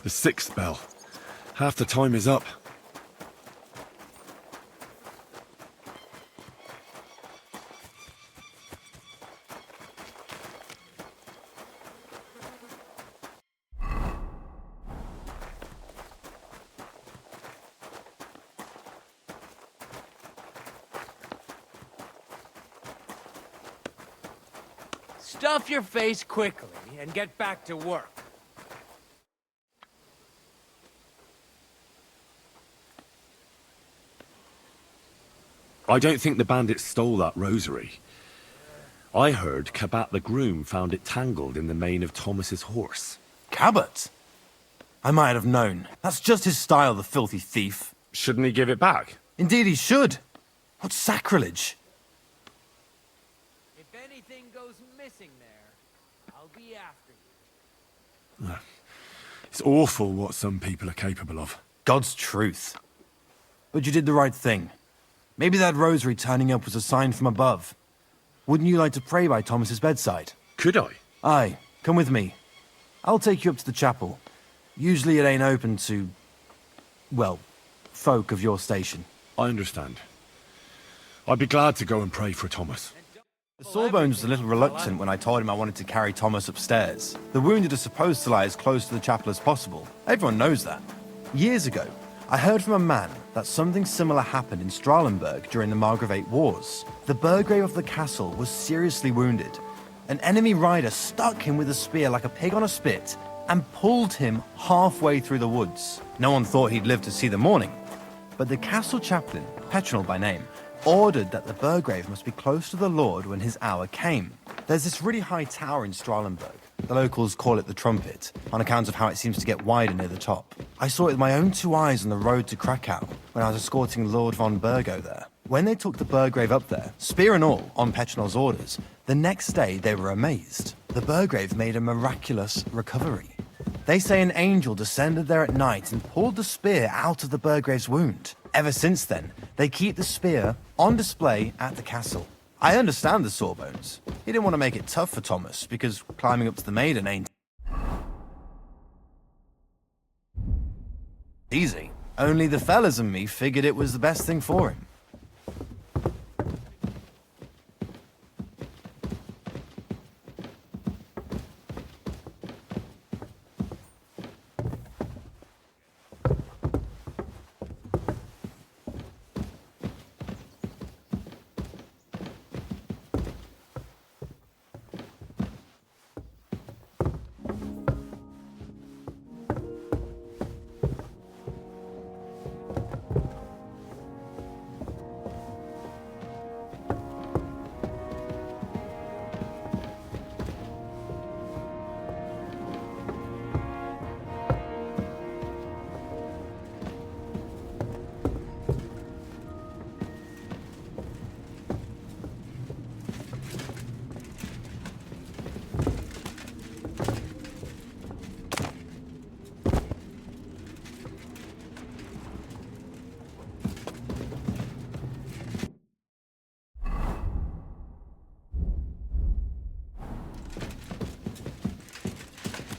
The 6th bell. Half the time is up. Stuff your face quickly and get back to work. I don't think the bandits stole that rosary. I heard Cabot the groom found it tangled in the mane of Thomas's horse. Cabot? I might have known. That's just his style, the filthy thief. Shouldn't he give it back? Indeed he should. What sacrilege. If anything goes missing there, I'll be after you. It's awful what some people are capable of. God's truth. But you did the right thing. Maybe that rosary turning up was a sign from above. Wouldn't you like to pray by Thomas's bedside? Could I? Aye, come with me. I'll take you up to the chapel. Usually it ain't open to, well, folk of your station. I understand. I'd be glad to go and pray for Thomas. The Sawbones was a little reluctant when I told him I wanted to carry Thomas upstairs. The wounded are supposed to lie as close to the chapel as possible. Everyone knows that. Years ago, I heard from a man that something similar happened in Strahlenberg during the Margravate Wars. The Burgrave of the castle was seriously wounded. An enemy rider stuck him with a spear like a pig on a spit and pulled him halfway through the woods. No one thought he'd live to see the morning. But the castle chaplain, Petronel by name, ordered that the Burgrave must be close to the Lord when his hour came. There's this really high tower in Strahlenberg. The locals call it the Trumpet, on account of how it seems to get wider near the top. I saw it with my own 2 eyes on the road to Krakow when I was escorting Lord von Burgo there. When they took the Burgrave up there, spear and all, on Petronel's orders, the next day they were amazed. The Burgrave made a miraculous recovery. They say an angel descended there at night and pulled the spear out of the Burgrave's wound. Ever since then, they keep the spear on display at the castle. I understand the Sawbones. He didn't want to make it tough for Thomas, because climbing up to the Maiden ain't easy. Only the fellas and me figured it was the best thing for him.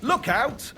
Look out!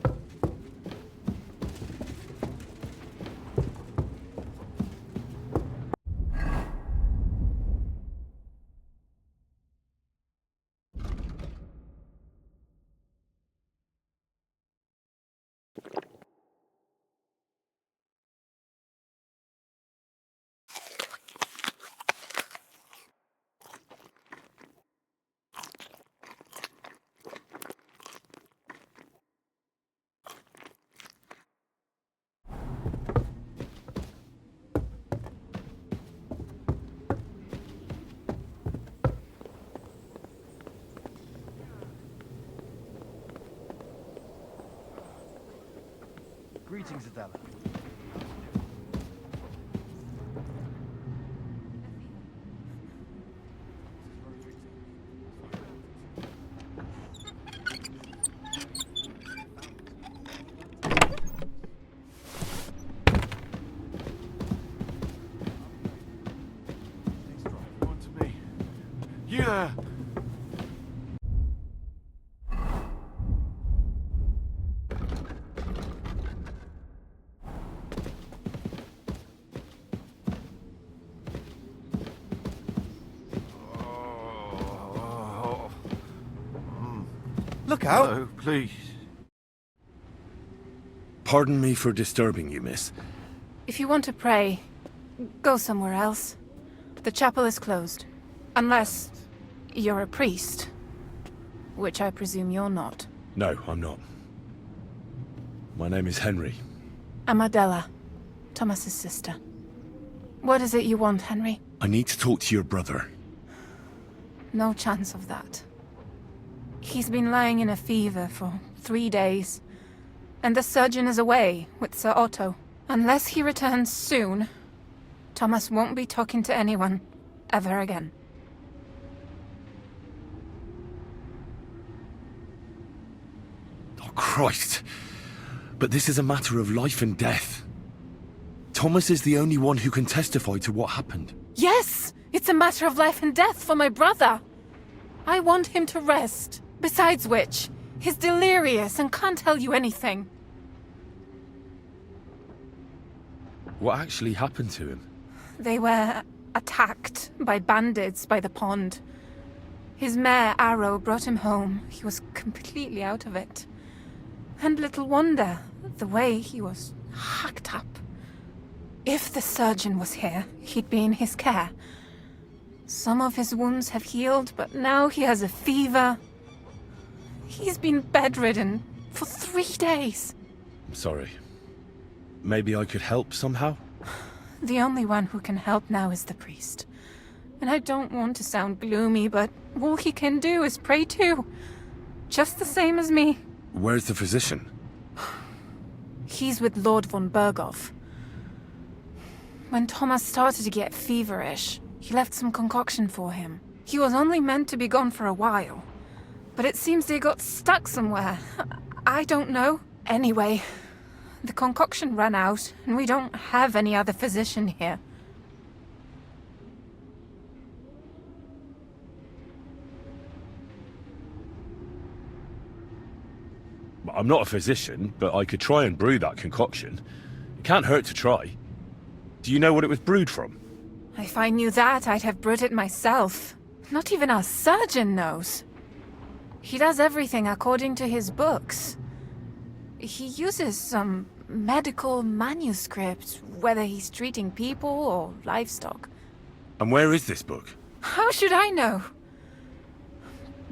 Greetings, Adela. You there? Look out! No, please. Pardon me for disturbing you, miss. If you want to pray, go somewhere else. The chapel is closed. Unless you're a priest. Which I presume you're not. No, I'm not. My name is Henry. I'm Adela, Thomas's sister. What is it you want, Henry? I need to talk to your brother. No chance of that. He's been lying in a fever for 3 days. And the surgeon is away with Sir Otto. Unless he returns soon, Thomas won't be talking to anyone ever again. Oh, Christ. But this is a matter of life and death. Thomas is the only one who can testify to what happened. Yes! It's a matter of life and death for my brother. I want him to rest. Besides which, he's delirious and can't tell you anything. What actually happened to him? They were attacked by bandits by the pond. His mare, Arrow, brought him home. He was completely out of it. And little wonder, the way he was hacked up. If the surgeon was here, he'd be in his care. Some of his wounds have healed, but now he has a fever. He's been bedridden for 3 days. I'm sorry. Maybe I could help somehow? The only one who can help now is the priest. And I don't want to sound gloomy, but all he can do is pray too. Just the same as me. Where's the physician? He's with Lord von Berghoff. When Thomas started to get feverish, he left some concoction for him. He was only meant to be gone for a while. But it seems they got stuck somewhere. I don't know. Anyway, the concoction ran out, and we don't have any other physician here. I'm not a physician, but I could try and brew that concoction. It can't hurt to try. Do you know what it was brewed from? If I knew that, I'd have brewed it myself. Not even our surgeon knows. He does everything according to his books. He uses some medical manuscript, whether he's treating people or livestock. And where is this book? How should I know?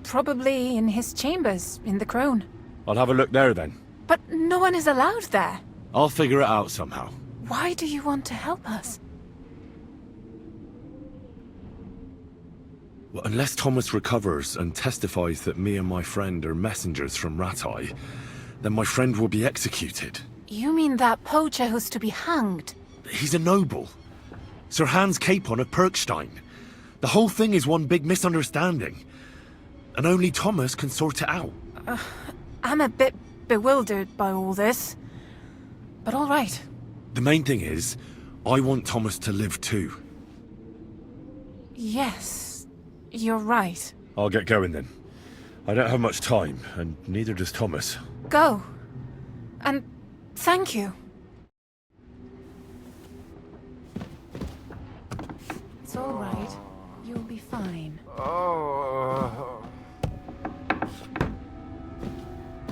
Probably in his chambers, in the Crone. I'll have a look there then. But no one is allowed there. I'll figure it out somehow. Why do you want to help us? Well, unless Thomas recovers and testifies that me and my friend are messengers from Ratai, then my friend will be executed. You mean that poacher who's to be hanged? He's a noble. Sir Hans Capon of Perkstein. The whole thing is one big misunderstanding. And only Thomas can sort it out. I'm a bit bewildered by all this. But all right. The main thing is, I want Thomas to live too. Yes, you're right. I'll get going then. I don't have much time, and neither does Thomas. Go. And thank you. It's all right. You'll be fine.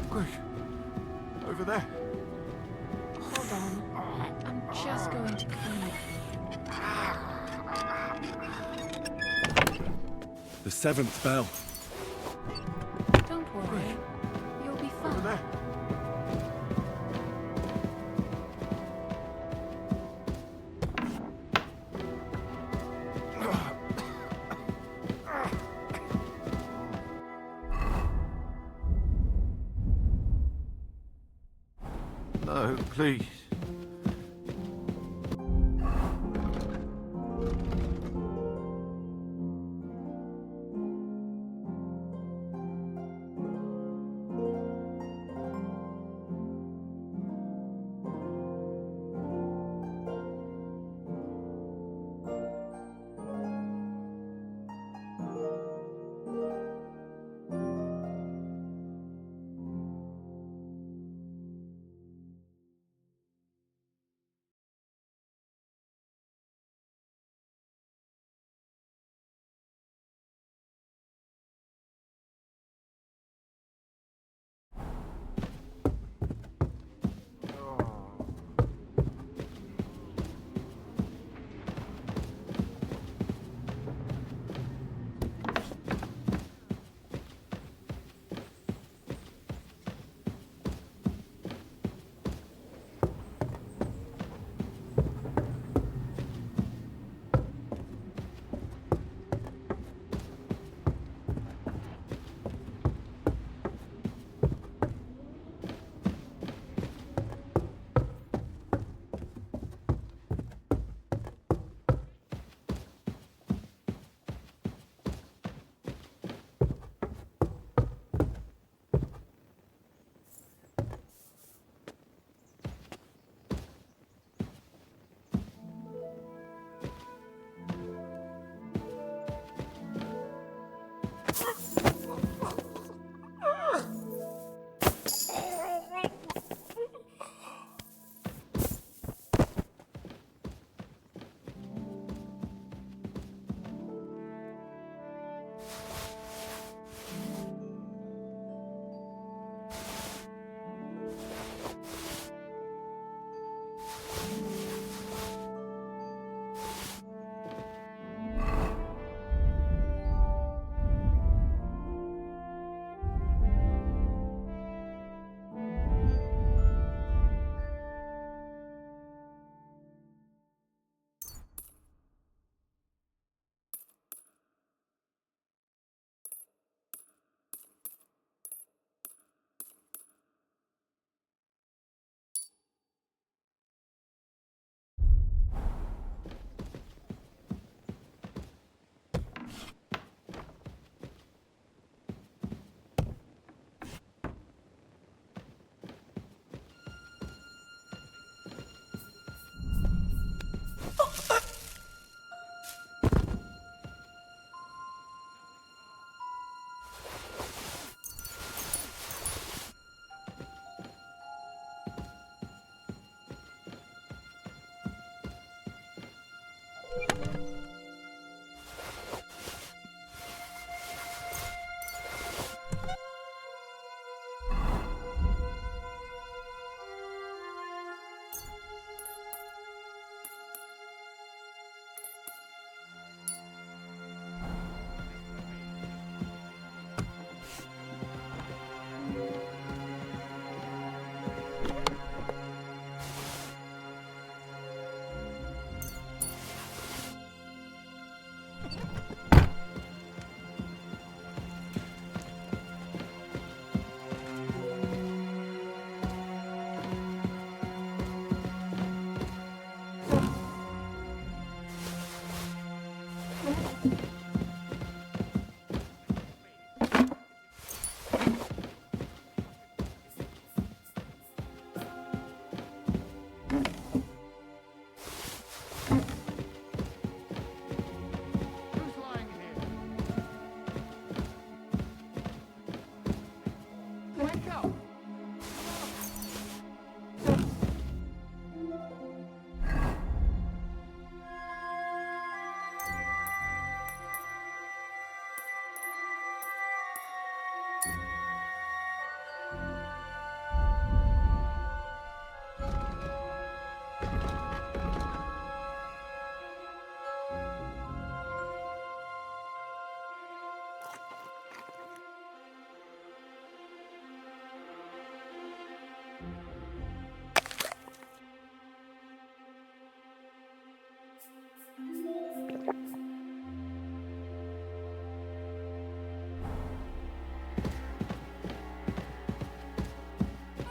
Quick! Over there! Hold on. I'm just going to clean it. The 7th bell. Don't worry. You'll be fine. Over there! No, please.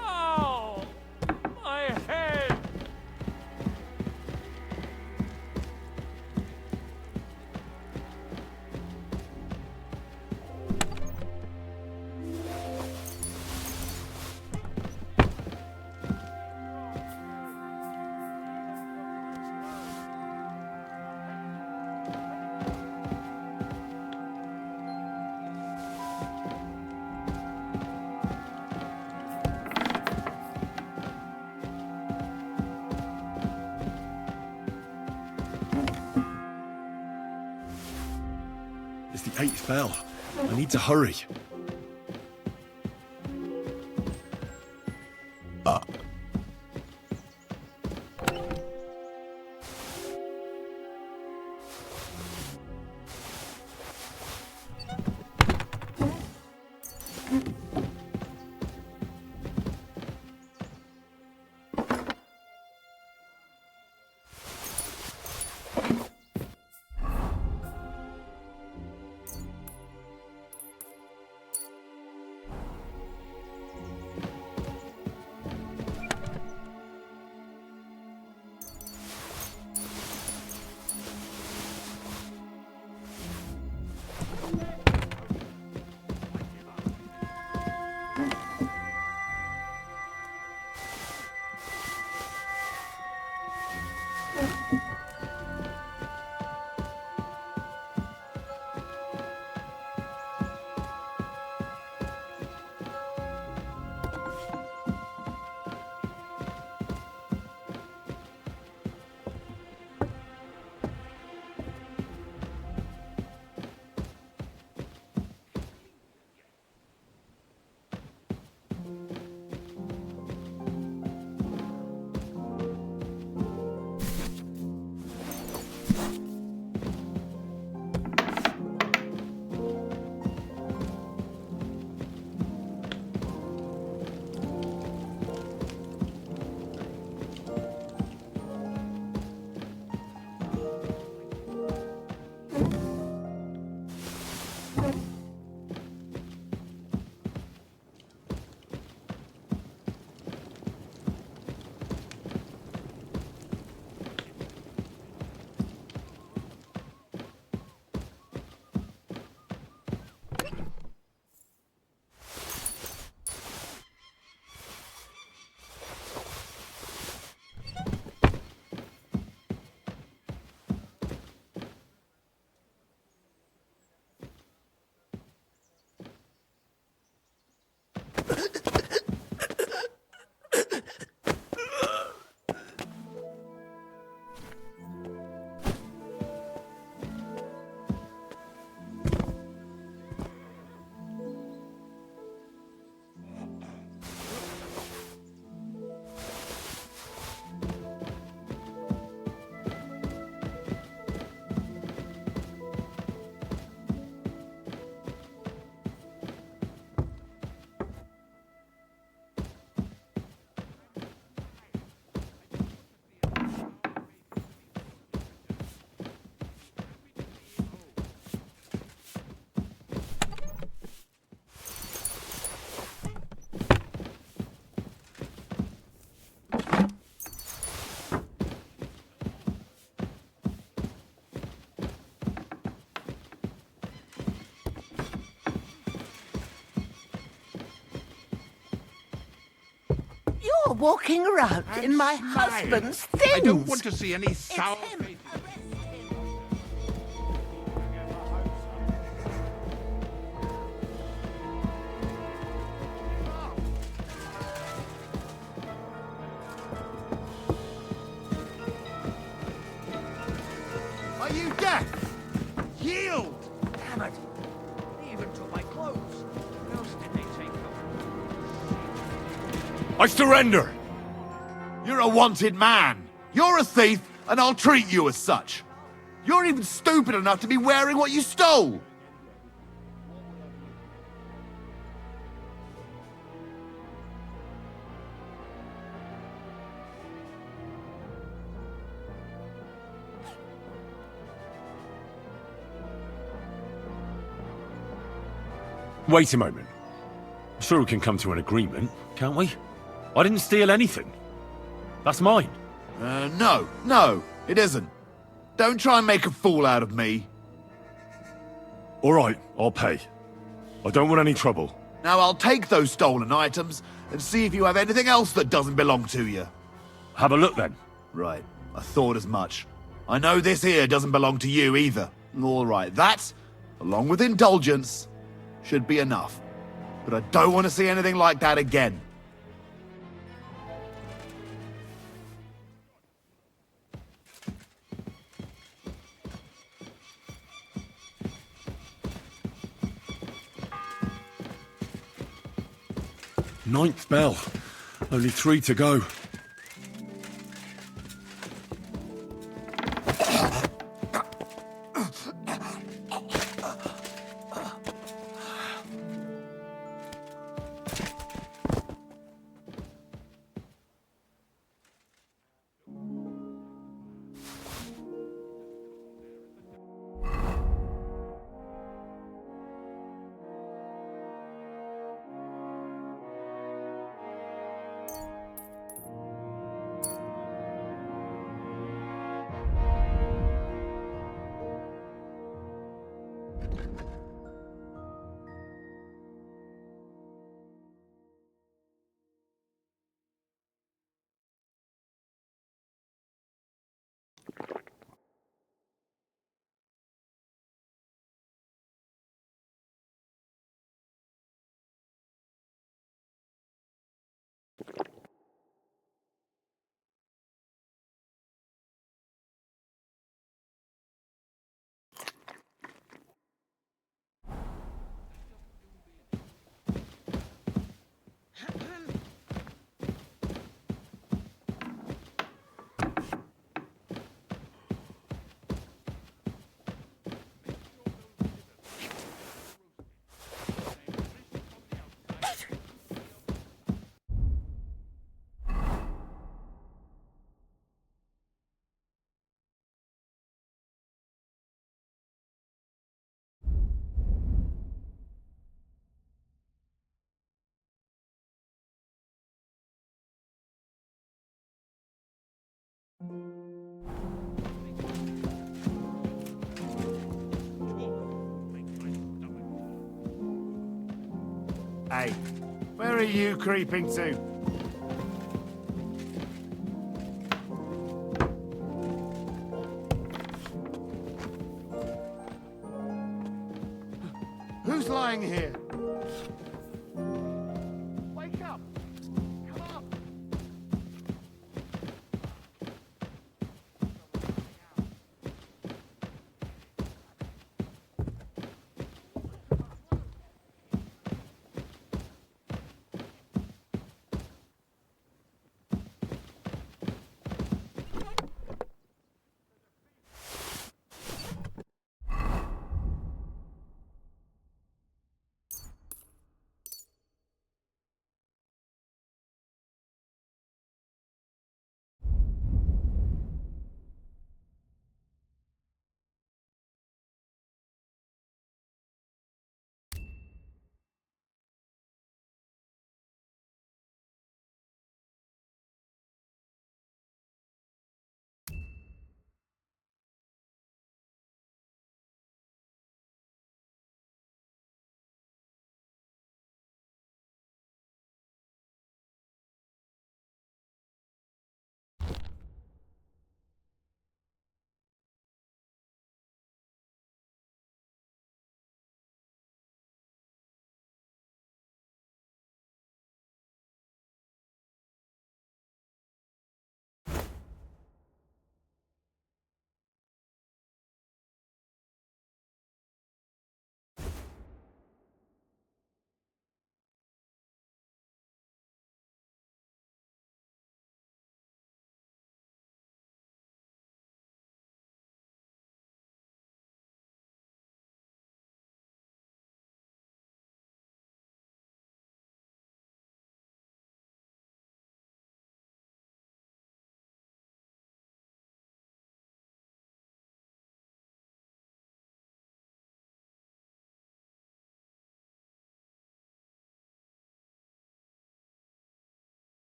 Oh, my head! It's the 8th bell. I need to hurry. walking around in my husband's things. I don't want to see any sour faces. Are you deaf? Yield! Damn it! They even took my clothes. What else did they take? I surrender! You're a wanted man. You're a thief, and I'll treat you as such. You're even stupid enough to be wearing what you stole. Wait a moment. I'm sure we can come to an agreement, can't we? I didn't steal anything. That's mine. No, it isn't. Don't try and make a fool out of me. All right, I'll pay. I don't want any trouble. Now I'll take those stolen items and see if you have anything else that doesn't belong to you. Have a look then. Right, I thought as much. I know this here doesn't belong to you either. All right, that, along with indulgence, should be enough. But I don't want to see anything like that again. Ninth bell. Only 3 to go. Hey, where are you creeping to? Who's lying here? Wake up! Come on!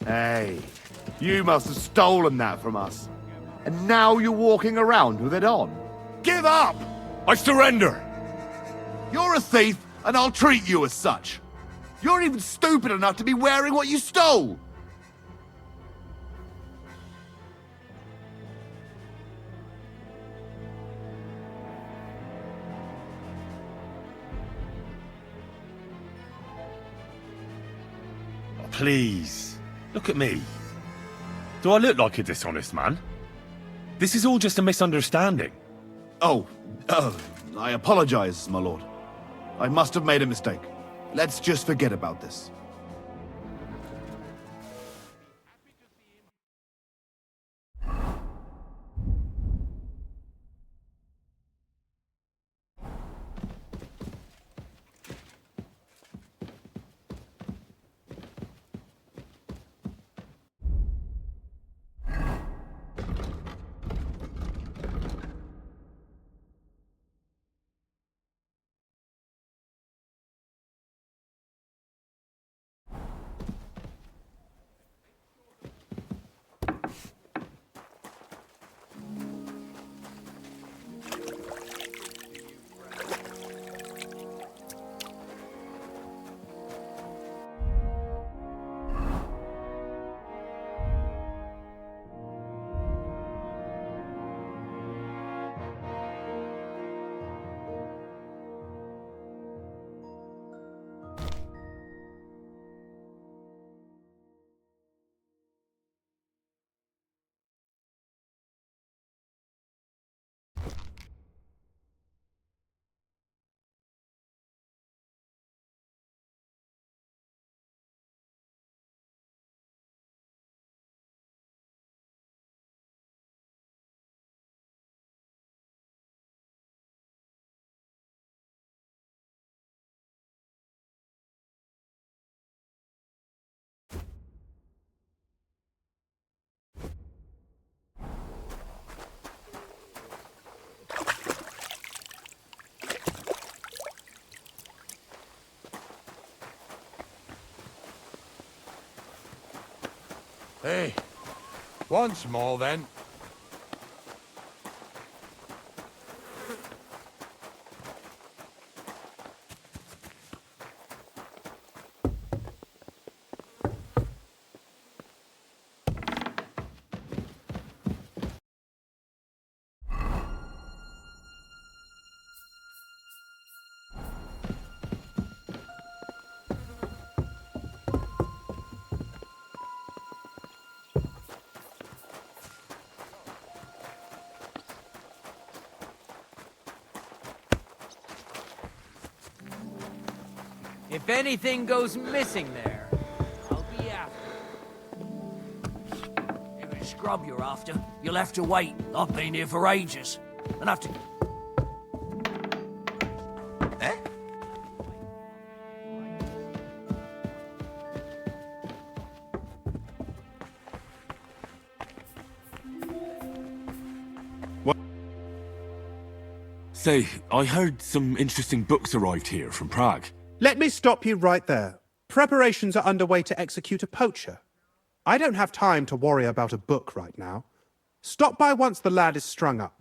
Hey, you must have stolen that from us. And now you're walking around with it on. Give up! I surrender! You're a thief, and I'll treat you as such. You're even stupid enough to be wearing what you stole! Oh, please, look at me. Do I look like a dishonest man? This is all just a misunderstanding. Oh, I apologize, my lord. I must have made a mistake. Let's just forget about this. Hey, once more then. If anything goes missing there, I'll be after. If it's scrub you're after, you'll have to wait. I've been here for ages. And have to... Eh? What? Say, I heard some interesting books arrived here from Prague. Let me stop you right there. Preparations are underway to execute a poacher. I don't have time to worry about a book right now. Stop by once the lad is strung up.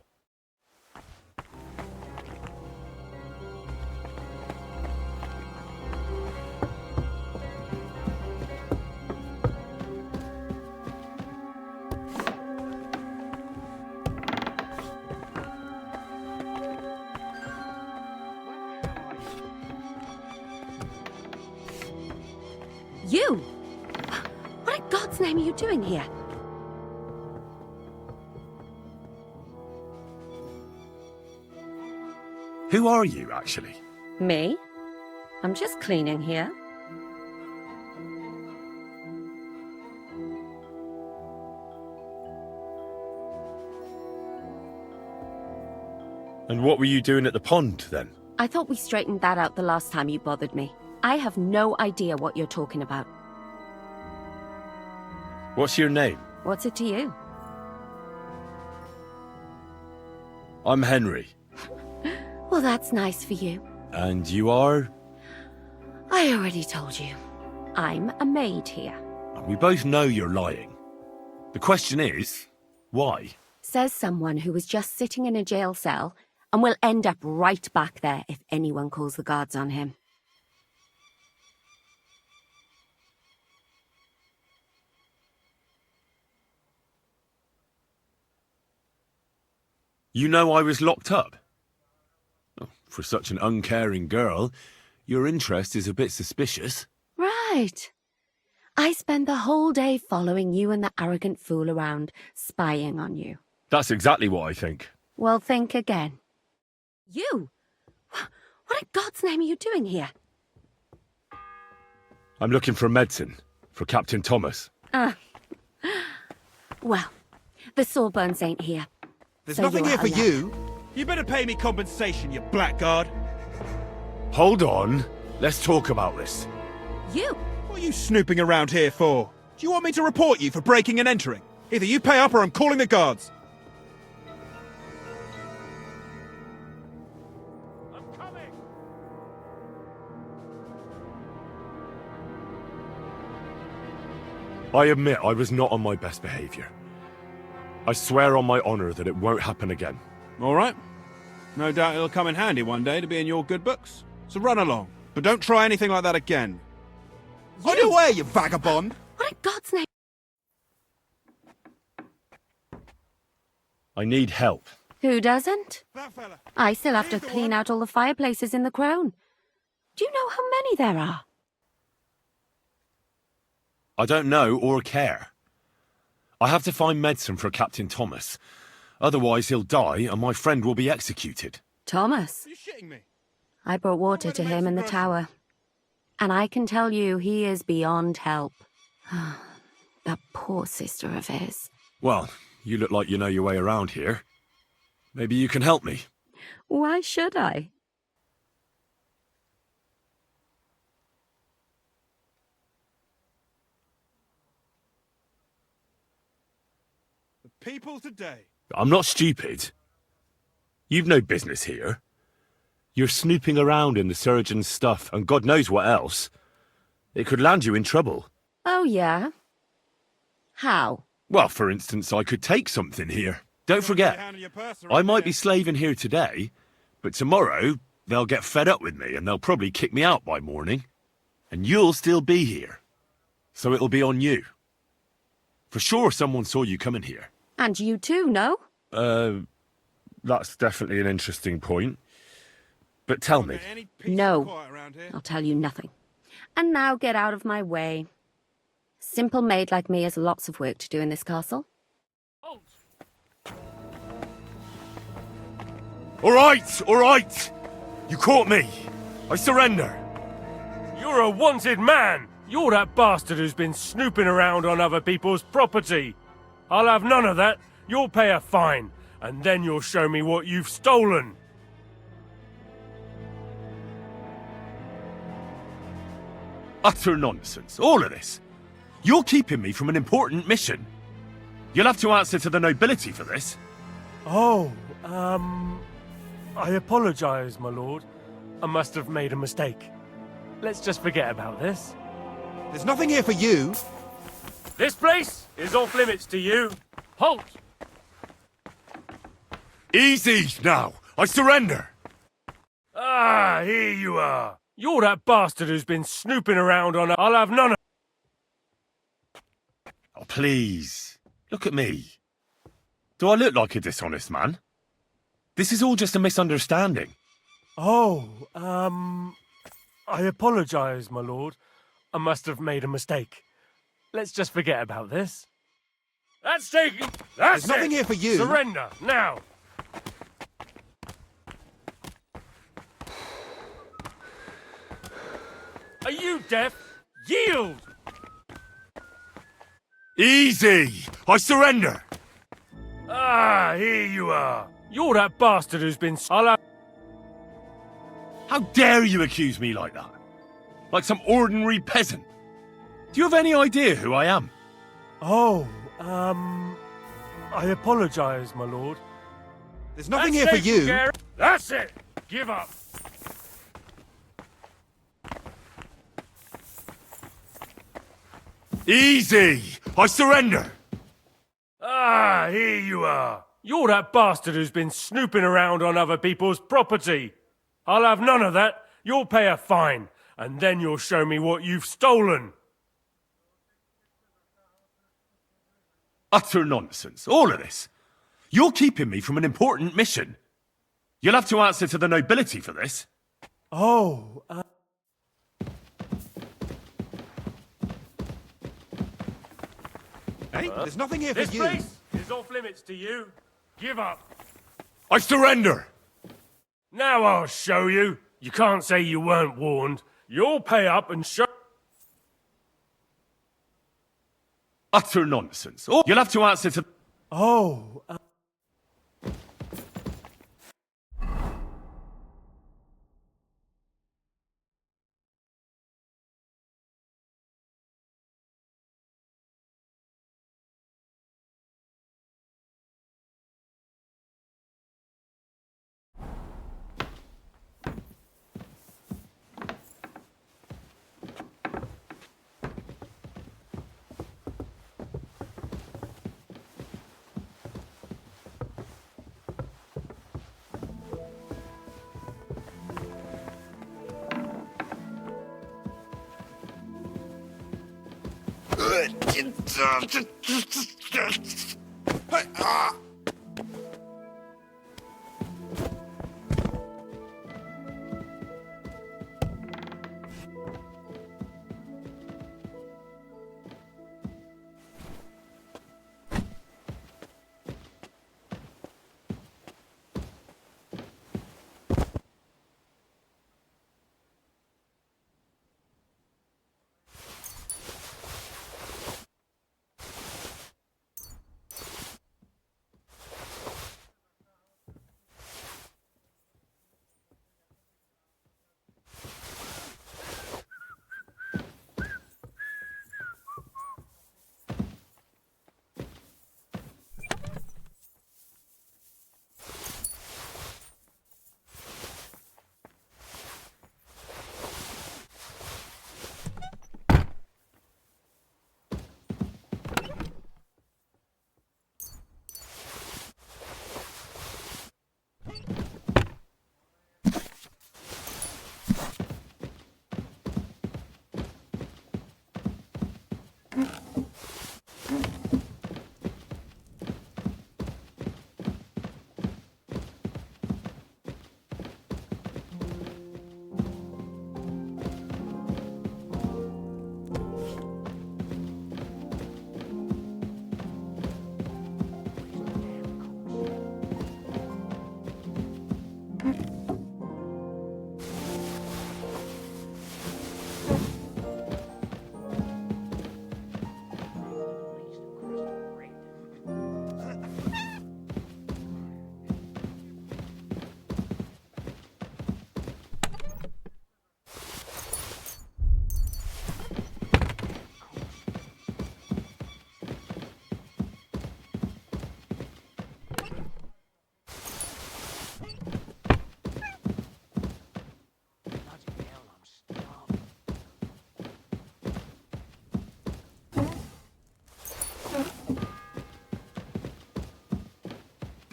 You? What in God's name are you doing here? Who are you, actually? Me? I'm just cleaning here. And what were you doing at the pond, then? I thought we straightened that out the last time you bothered me. I have no idea what you're talking about. What's your name? What's it to you? I'm Henry. Well, that's nice for you. And you are? I already told you. I'm a maid here. A we both know you're lying. The question is, why? Says someone who was just sitting in a jail cell and will end up right back there if anyone calls the guards on him. You know I was locked up? Oh, for such an uncaring girl, your interest is a bit suspicious. Right. I spend the whole day following you and the arrogant fool around, spying on you. That's exactly what I think. Well, think again. You? What in God's name are you doing here? I'm looking for medicine, for Captain Thomas. Well, the Sawbones ain't here. There's so nothing you're here for allowed. you. You better pay me compensation, you blackguard. Hold on. Let's talk about this. You? What are you snooping around here for? Do you want me to report you for breaking and entering? Either you pay up or I'm calling the guards. I admit I was not on my best behavior. I swear on my honor that it won't happen again. All right. No doubt it'll come in handy one day to be in your good books. So run along, but don't try anything like that again. On your way, you vagabond! What in God's name? I need help. Who doesn't? I still have to clean out all the fireplaces in the Crown. Do you know how many there are? I don't know or care. I have to find medicine for Captain Thomas. Otherwise he'll die and my friend will be executed. Thomas? Are you shitting me? I brought water to him in the tower. And I can tell you he is beyond help. That poor sister of his. Well, you look like you know your way around here. Maybe you can help me. Why should I? The people today. I'm not stupid. You've no business here. You're snooping around in the surgeon's stuff and God knows what else. It could land you in trouble. Oh, yeah? How? Well, for instance, I could take something here. Don't forget, I might be slaving here today, but tomorrow they'll get fed up with me and they'll probably kick me out by morning. And you'll still be here. So it'll be on you. For sure someone saw you coming here. And you too, no? That's definitely an interesting point. But tell me. No, I'll tell you nothing. And now get out of my way. Simple maid like me has lots of work to do in this castle. All right! You caught me. I surrender. You're a wanted man! You're that bastard who's been snooping around on other people's property. I'll have none of that. You'll pay a fine, and then you'll show me what you've stolen. Utter nonsense, all of this. You're keeping me from an important mission. You'll have to answer to the nobility for this. Oh, I apologize, my lord. I must have made a mistake. Let's just forget about this. There's nothing here for you. This place is off limits to you. Halt! Easy now. I surrender. Ah, here you are. You're that bastard who's been snooping around on... I'll have none of... Oh, please. Look at me. Do I look like a dishonest man? This is all just a misunderstanding. Oh, I apologize, my lord. I must have made a mistake. Let's just forget about this. That's taken. That's There's nothing here for you. Surrender, now. Are you deaf? Yield! Easy! I surrender! Ah, here you are. You're that bastard who's been... How dare you accuse me like that? Like some ordinary peasant? Do you have any idea who I am? Oh, I apologize, my lord. There's nothing here for you. That's it! Give up! Easy! I surrender! Ah, here you are. You're that bastard who's been snooping around on other people's property. I'll have none of that. You'll pay a fine, and then you'll show me what you've stolen. Utter nonsense, all of this. You're keeping me from an important mission. You'll have to answer to the nobility for this. Oh, Hey, there's nothing here for this you. place is off limits to you. Give up. I surrender! Now I'll show you. You can't say you weren't warned. You'll pay up and show... Utter nonsense. You'll have to answer to... Oh,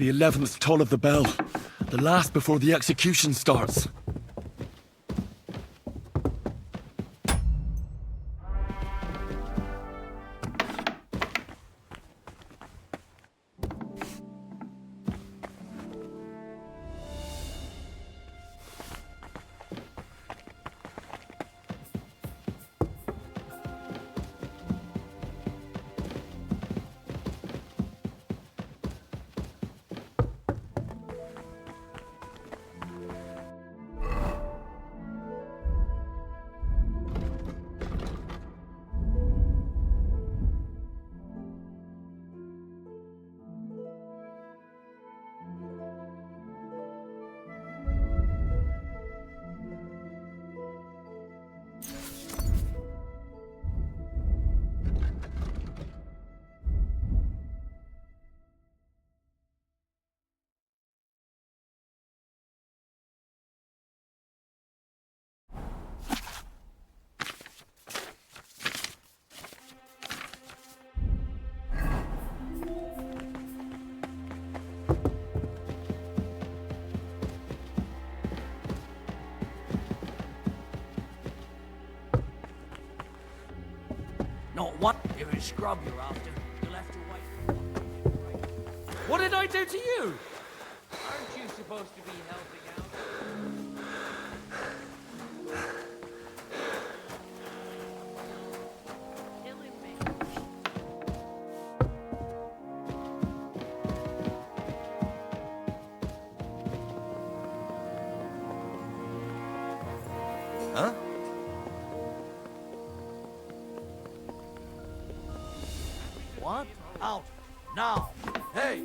The 11th toll of the bell. The last before the execution starts. What? You're a scrub you're after. You'll have to wait. What did I do to you? Aren't you supposed to be helping out? Killing me. Huh? What? Out. Now. Hey!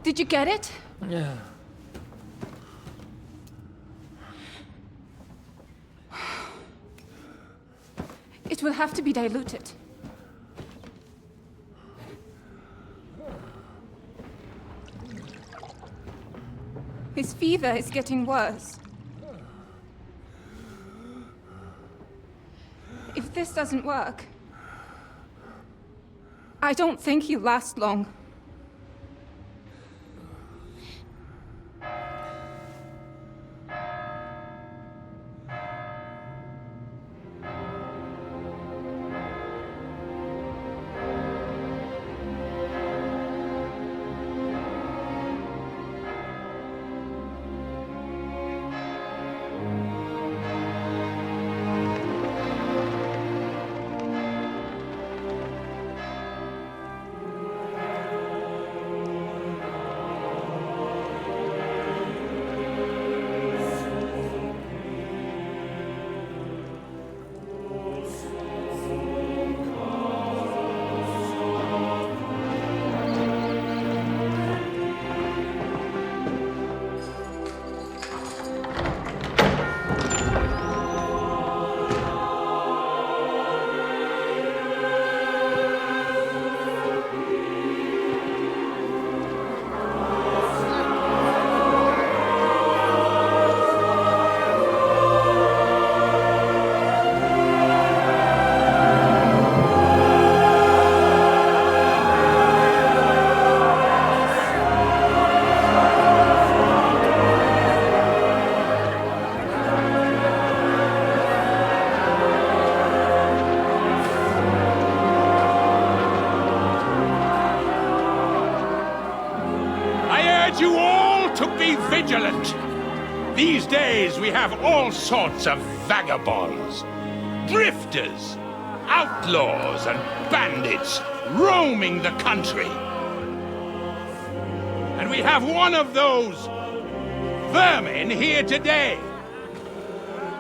Did you get it? Yeah. It will have to be diluted. His fever is getting worse. If this doesn't work, I don't think he'll last long. You all to be vigilant. These days we have all sorts of vagabonds, drifters, outlaws and bandits roaming the country. And we have one of those vermin here today.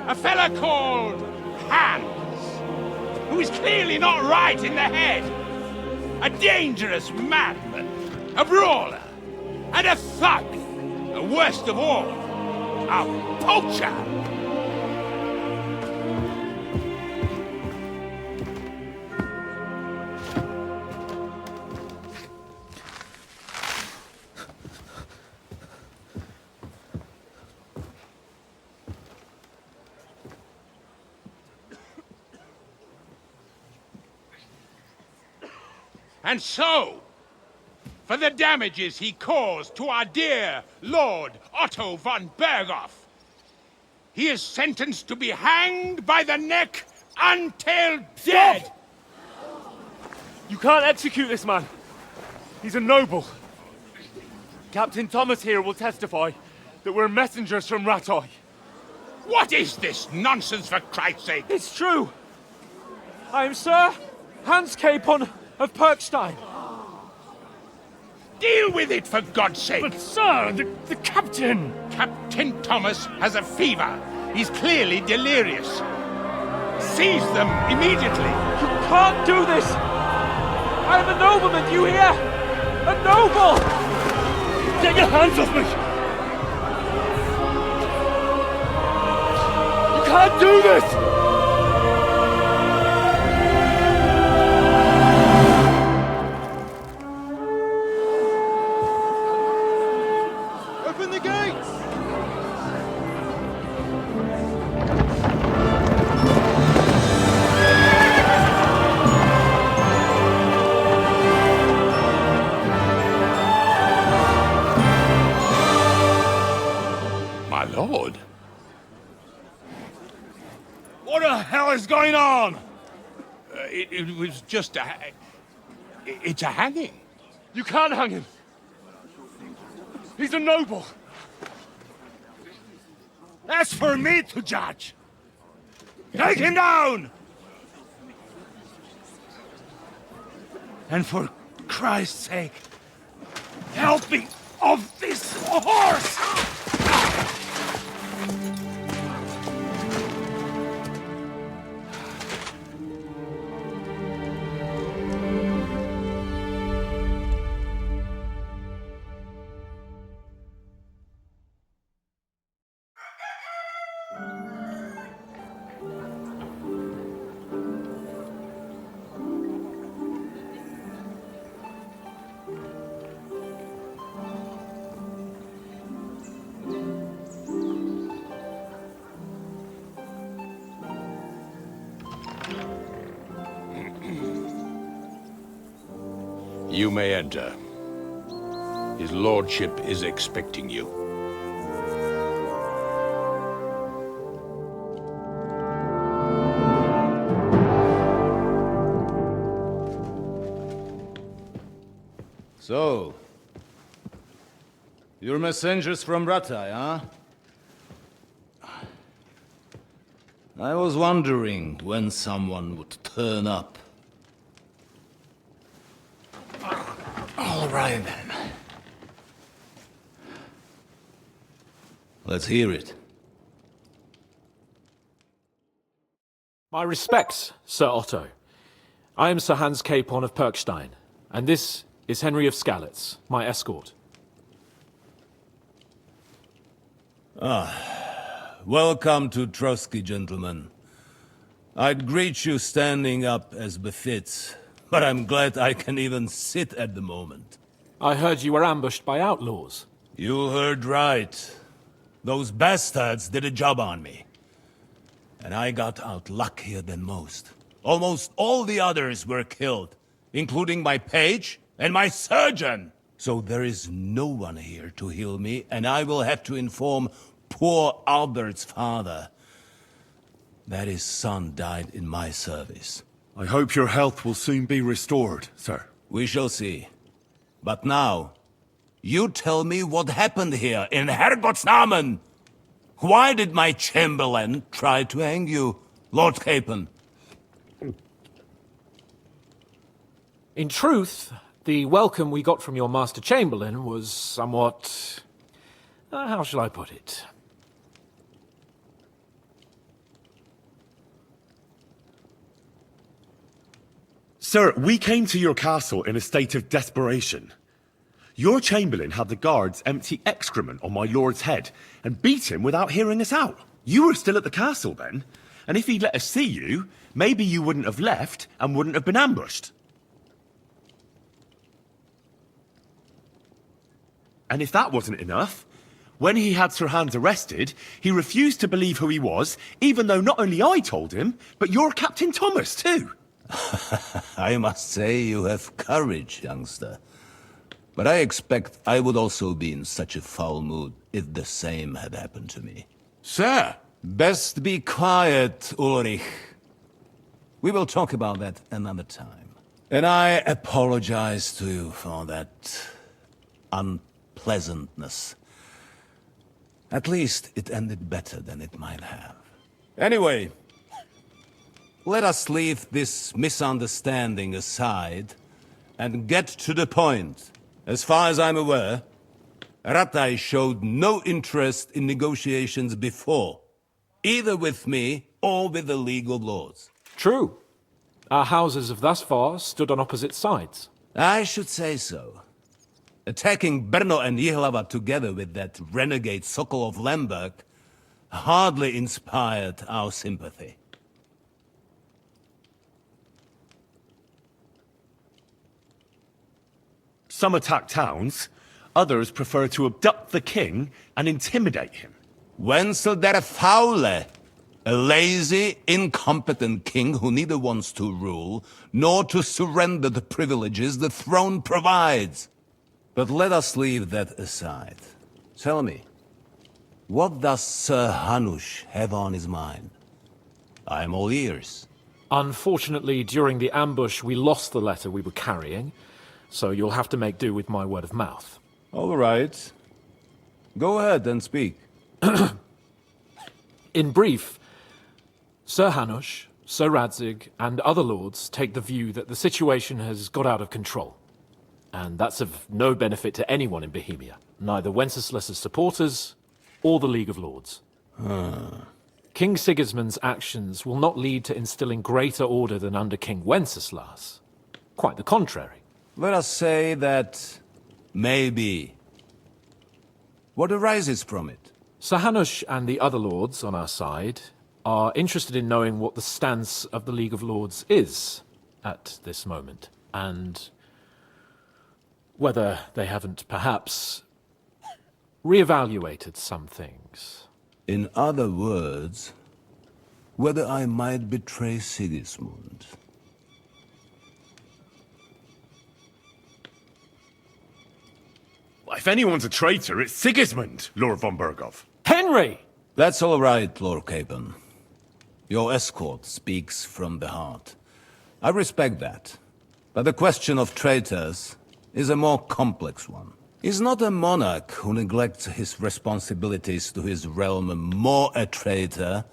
A fella called Hans, who is clearly not right in the head. A dangerous madman, a brawler, and a thug, the worst of all, a poacher. And so, for the damages he caused to our dear Lord Otto von Berghoff, he is sentenced to be hanged by the neck until dead. You can't execute this man. He's a noble. Captain Thomas here will testify that we're messengers from Ratoi. What is this nonsense, for Christ's sake? It's true. I am Sir Hans Capon of Perkstein. Deal with it, for God's sake! But, sir, the captain! Captain Thomas has a fever. He's clearly delirious. Seize them immediately. You can't do this! I am a nobleman, you hear? A noble! Get your hands off me! You can't do this! Open the gates! My lord. What the hell is going on? It was just a... It's a hanging. You can't hang him. He's a noble. That's for me to judge. Take him down! And for Christ's sake, help me off this horse! You may enter. His lordship is expecting you. So, you're messengers from Ratai, huh? I was wondering when someone would turn up. All right, then. Let's hear it. My respects, Sir Otto. I am Sir Hans Capon of Perkstein, and this is Henry of Skalitz, my escort. Welcome to Trotsky, gentlemen. I'd greet you standing up as befits, but I'm glad I can even sit at the moment. I heard you were ambushed by outlaws. You heard right. Those bastards did a job on me. And I got out luckier than most. Almost all the others were killed, including my page and my surgeon. So there is no one here to heal me, and I will have to inform poor Albert's father that his son died in my service. I hope your health will soon be restored, sir. We shall see. But now, you tell me what happened here in Herrgottsnamen. Why did my chamberlain try to hang you, Lord Capon? In truth, the welcome we got from your Master Chamberlain was somewhat... how shall I put it? Sir, we came to your castle in a state of desperation. Your Chamberlain had the guards empty excrement on my lord's head and beat him without hearing us out. You were still at the castle then, and if he'd let us see you, maybe you wouldn't have left and wouldn't have been ambushed. And if that wasn't enough, when he had Sir Hans arrested, he refused to believe who he was, even though not only I told him, but your Captain Thomas too. I must say you have courage, youngster. But I expect I would also be in such a foul mood if the same had happened to me. Sir! Best be quiet, Ulrich. We will talk about that another time. And I apologize to you for that unpleasantness. At least it ended better than it might have. Anyway, let us leave this misunderstanding aside and get to the point. As far as I'm aware, Ratai showed no interest in negotiations before, either with me or with the League of Lords. True. Our houses have thus far stood on opposite sides. I should say so. Attacking Brno and Jihlava together with that renegade Sokol of Lemberg, hardly inspired our sympathy. Some attack towns, others prefer to abduct the king and intimidate him. Wenzel der Faule, a lazy, incompetent king who neither wants to rule nor to surrender the privileges the throne provides. But let us leave that aside. Tell me, what does Sir Hanush have on his mind? I am all ears. Unfortunately, during the ambush, we lost the letter we were carrying, so you'll have to make do with my word of mouth. All right. Go ahead and speak. In brief, Sir Hanush, Sir Radzig, and other lords take the view that the situation has got out of control. And that's of no benefit to anyone in Bohemia, neither Wenceslas's supporters or the League of Lords. King Sigismund's actions will not lead to instilling greater order than under King Wenceslas. Quite the contrary. Let us say that maybe. What arises from it? Sir Hanush and the other lords on our side are interested in knowing what the stance of the League of Lords is at this moment, and whether they haven't perhaps reevaluated some things. In other words, whether I might betray Sigismund. If anyone's a traitor, it's Sigismund, Lord von Berghoff. Henry! That's all right, Lord Capon. Your escort speaks from the heart. I respect that. But the question of traitors is a more complex one. Is not a monarch who neglects his responsibilities to his realm more a traitor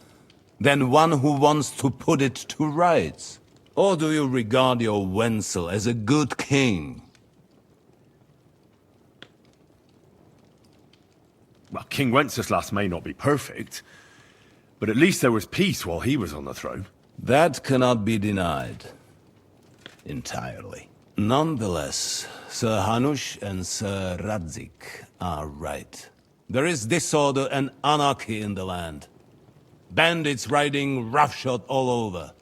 than one who wants to put it to rights? Or do you regard your Wenzel as a good king? Well, King Wenceslas may not be perfect, but at least there was peace while he was on the throne. That cannot be denied. Entirely. Nonetheless, Sir Hanush and Sir Radzig are right. There is disorder and anarchy in the land. Bandits riding roughshod all over.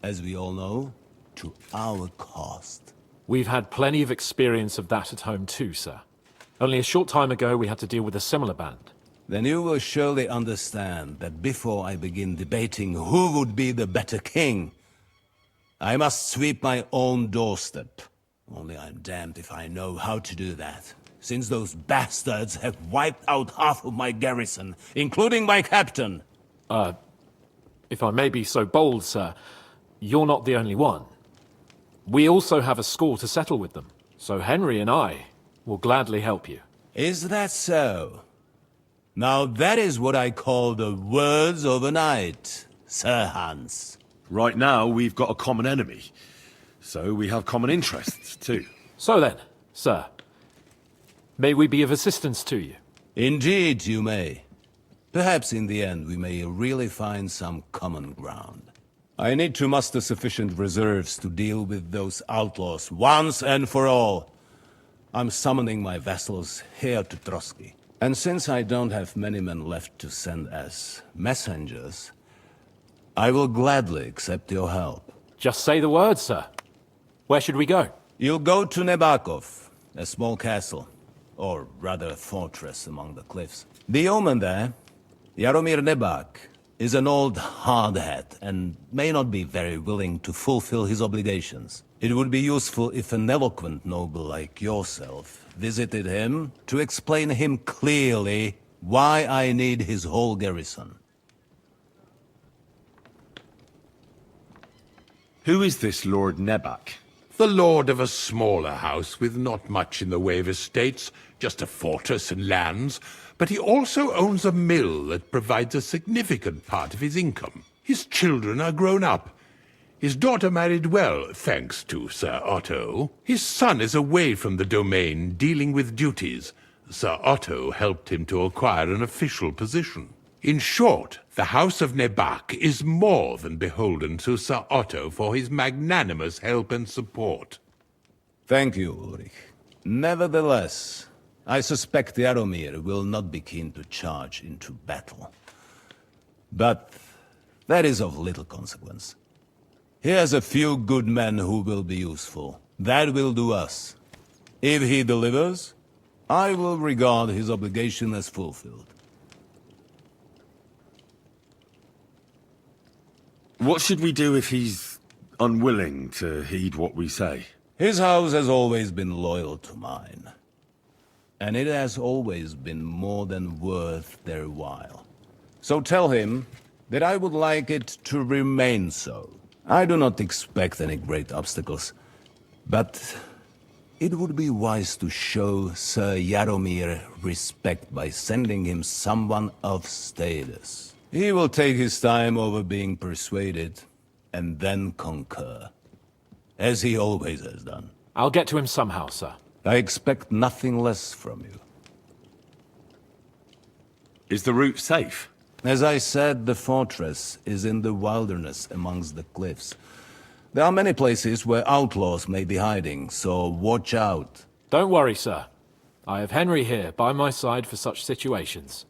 As we all know, to our cost. We've had plenty of experience of that at home too, sir. Only a short time ago, we had to deal with a similar band. Then you will surely understand that before I begin debating who would be the better king, I must sweep my own doorstep. Only I'm damned if I know how to do that, since those bastards have wiped out half of my garrison, including my captain. If I may be so bold, sir, you're not the only one. We also have a score to settle with them, so Henry and I will gladly help you. Is that so? Now that is what I call the words of a knight, Sir Hans. Right now, we've got a common enemy, so we have common interests too. So then, sir, may we be of assistance to you? Indeed, you may. Perhaps in the end we may really find some common ground. I need to muster sufficient reserves to deal with those outlaws once and for all. I'm summoning my vassals here to Trotsky. And since I don't have many men left to send as messengers, I will gladly accept your help. Just say the word, sir. Where should we go? You'll go to Nebakov, a small castle, or rather a fortress among the cliffs. The yeoman there, Jaromir Nebak, is an old hardhead and may not be very willing to fulfill his obligations. It would be useful if an eloquent noble like yourself visited him to explain him clearly why I need his whole garrison. Who is this Lord Nebak? The lord of a smaller house with not much in the way of estates, just a fortress and lands, but he also owns a mill that provides a significant part of his income. His children are grown up. His daughter married well, thanks to Sir Otto. His son is away from the domain, dealing with duties. Sir Otto helped him to acquire an official position. In short, the House of Nebak is more than beholden to Sir Otto for his magnanimous help and support. Thank you, Ulrich. Nevertheless, I suspect Jaromir will not be keen to charge into battle. But that is of little consequence. He has a few good men who will be useful. That will do us. If he delivers, I will regard his obligation as fulfilled. What should we do if he's unwilling to heed what we say? His house has always been loyal to mine. And it has always been more than worth their while. So tell him that I would like it to remain so. I do not expect any great obstacles, but it would be wise to show Sir Jaromir respect by sending him someone of status. He will take his time over being persuaded, and then concur. As he always has done. I'll get to him somehow, sir. I expect nothing less from you. Is the route safe? As I said, the fortress is in the wilderness amongst the cliffs. There are many places where outlaws may be hiding, so watch out. Don't worry, sir. I have Henry here by my side for such situations.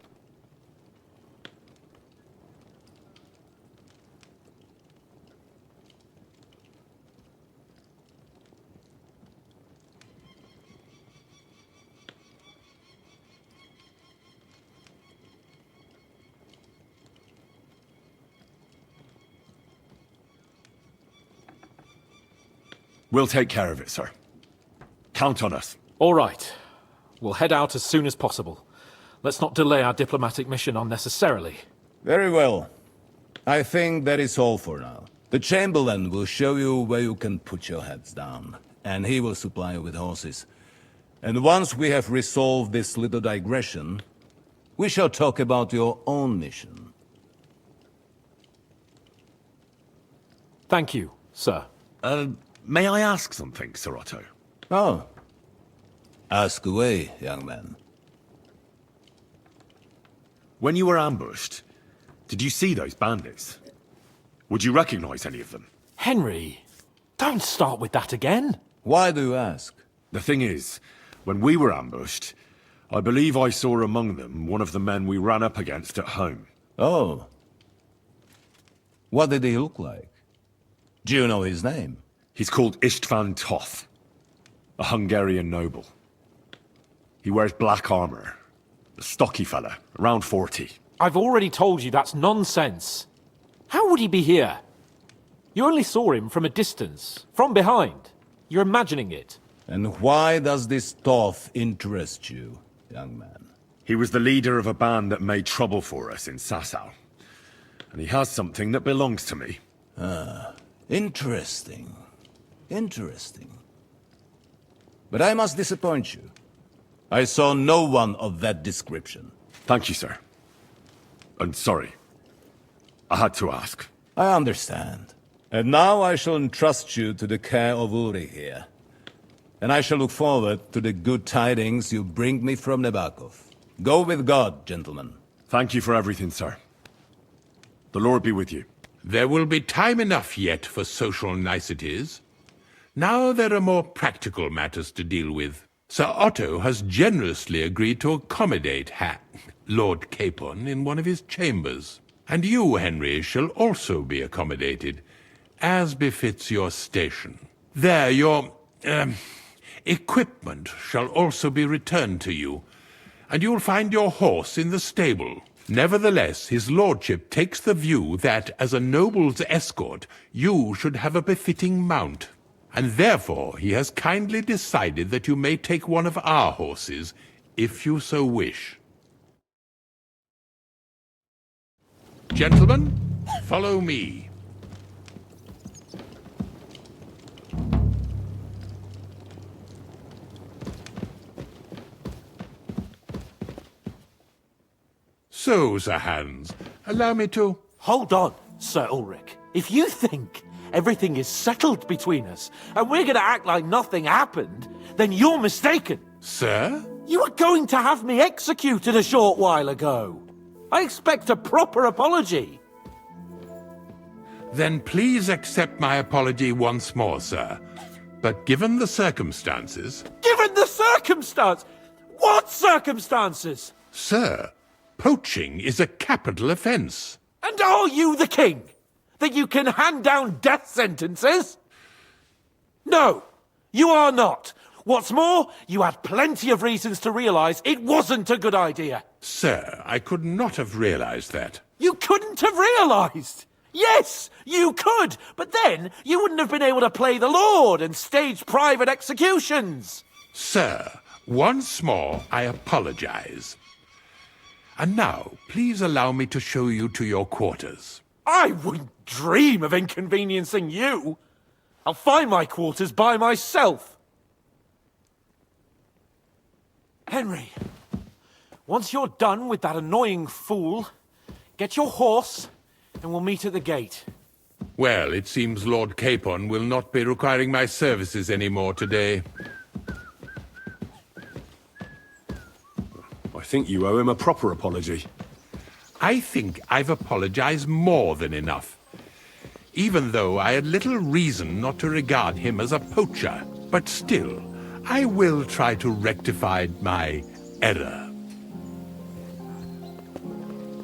We'll take care of it, sir. Count on us. All right. We'll head out as soon as possible. Let's not delay our diplomatic mission unnecessarily. Very well. I think that is all for now. The Chamberlain will show you where you can put your heads down, and he will supply you with horses. And once we have resolved this little digression, we shall talk about your own mission. Thank you, sir. May I ask something, Sir Otto? Oh. Ask away, young man. When you were ambushed, did you see those bandits? Would you recognize any of them? Henry, don't start with that again. Why do you ask? The thing is, when we were ambushed, I believe I saw among them one of the men we ran up against at home. Oh. What did he look like? Do you know his name? He's called Istvan Toth, a Hungarian noble. He wears black armor. A stocky fella, around 40. I've already told you that's nonsense. How would he be here? You only saw him from a distance, from behind. You're imagining it. And why does this Toth interest you, young man? He was the leader of a band that made trouble for us in Sasau. And he has something that belongs to me. Ah, interesting. Interesting. But I must disappoint you. I saw no one of that description. Thank you, sir. And sorry. I had to ask. I understand. And now I shall entrust you to the care of Uri here. And I shall look forward to the good tidings you bring me from Nebakov. Go with God, gentlemen. Thank you for everything, sir. The Lord be with you. There will be time enough yet for social niceties. Now there are more practical matters to deal with. Sir Otto has generously agreed to accommodate Lord Capon in one of his chambers. And you, Henry, shall also be accommodated, as befits your station. There, your, equipment shall also be returned to you, and you'll find your horse in the stable. Nevertheless, his lordship takes the view that, as a noble's escort, you should have a befitting mount. And therefore he has kindly decided that you may take one of our horses, if you so wish. Gentlemen, follow me. So, Sir Hans, allow me to... Hold on, Sir Ulrich. If you think everything is settled between us, and we're going to act like nothing happened, then you're mistaken. Sir? You were going to have me executed a short while ago. I expect a proper apology. Then please accept my apology once more, sir. But given the circumstances... Given the circumstance? What circumstances? Sir, poaching is a capital offence. And are you the king? That you can hand down death sentences? No, you are not. What's more, you had plenty of reasons to realize it wasn't a good idea. Sir, I could not have realized that. You couldn't have realized! Yes, you could, but then you wouldn't have been able to play the Lord and stage private executions. Sir, once more, I apologize. And now, please allow me to show you to your quarters. I wouldn't dream of inconveniencing you. I'll find my quarters by myself. Henry, once you're done with that annoying fool, get your horse and we'll meet at the gate. Well, it seems Lord Capon will not be requiring my services anymore today. I think you owe him a proper apology. I think I've apologized more than enough. Even though I had little reason not to regard him as a poacher. But still, I will try to rectify my error.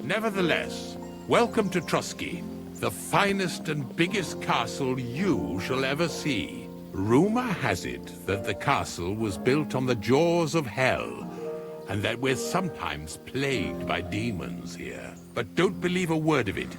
Nevertheless, welcome to Trusky, the finest and biggest castle you shall ever see. Rumor has it that the castle was built on the jaws of hell, and that we're sometimes plagued by demons here. But don't believe a word of it.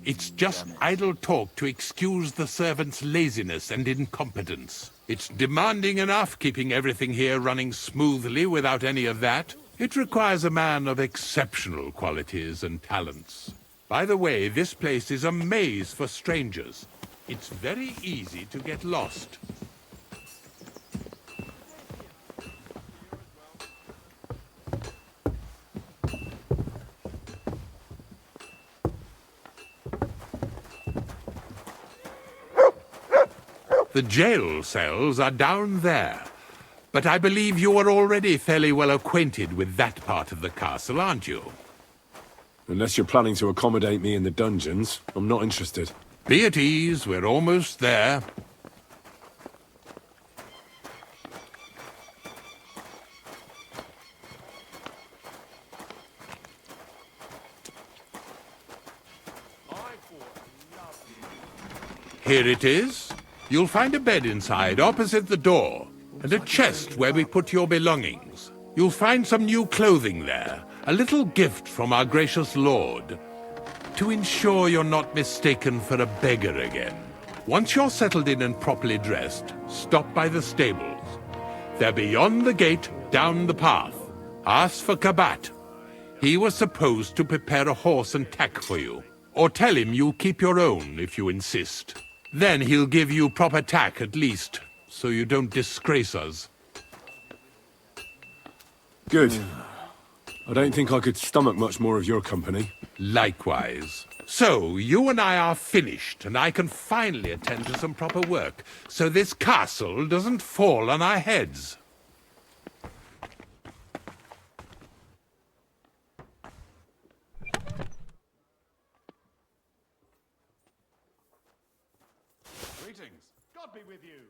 It's just idle talk to excuse the servants' laziness and incompetence. It's demanding enough keeping everything here running smoothly without any of that. It requires a man of exceptional qualities and talents. By the way, this place is a maze for strangers. It's very easy to get lost. The jail cells are down there. But I believe you are already fairly well acquainted with that part of the castle, aren't you? Unless you're planning to accommodate me in the dungeons, I'm not interested. Be at ease, we're almost there. Here it is. You'll find a bed inside, opposite the door, and a chest where we put your belongings. You'll find some new clothing there, a little gift from our gracious lord, to ensure you're not mistaken for a beggar again. Once you're settled in and properly dressed, stop by the stables. They're beyond the gate, down the path. Ask for Kabat. He was supposed to prepare a horse and tack for you, or tell him you'll keep your own if you insist. Then he'll give you proper tack at least, so you don't disgrace us. Good. I don't think I could stomach much more of your company. Likewise. So, you and I are finished, and I can finally attend to some proper work, so this castle doesn't fall on our heads. Greetings. God be with you.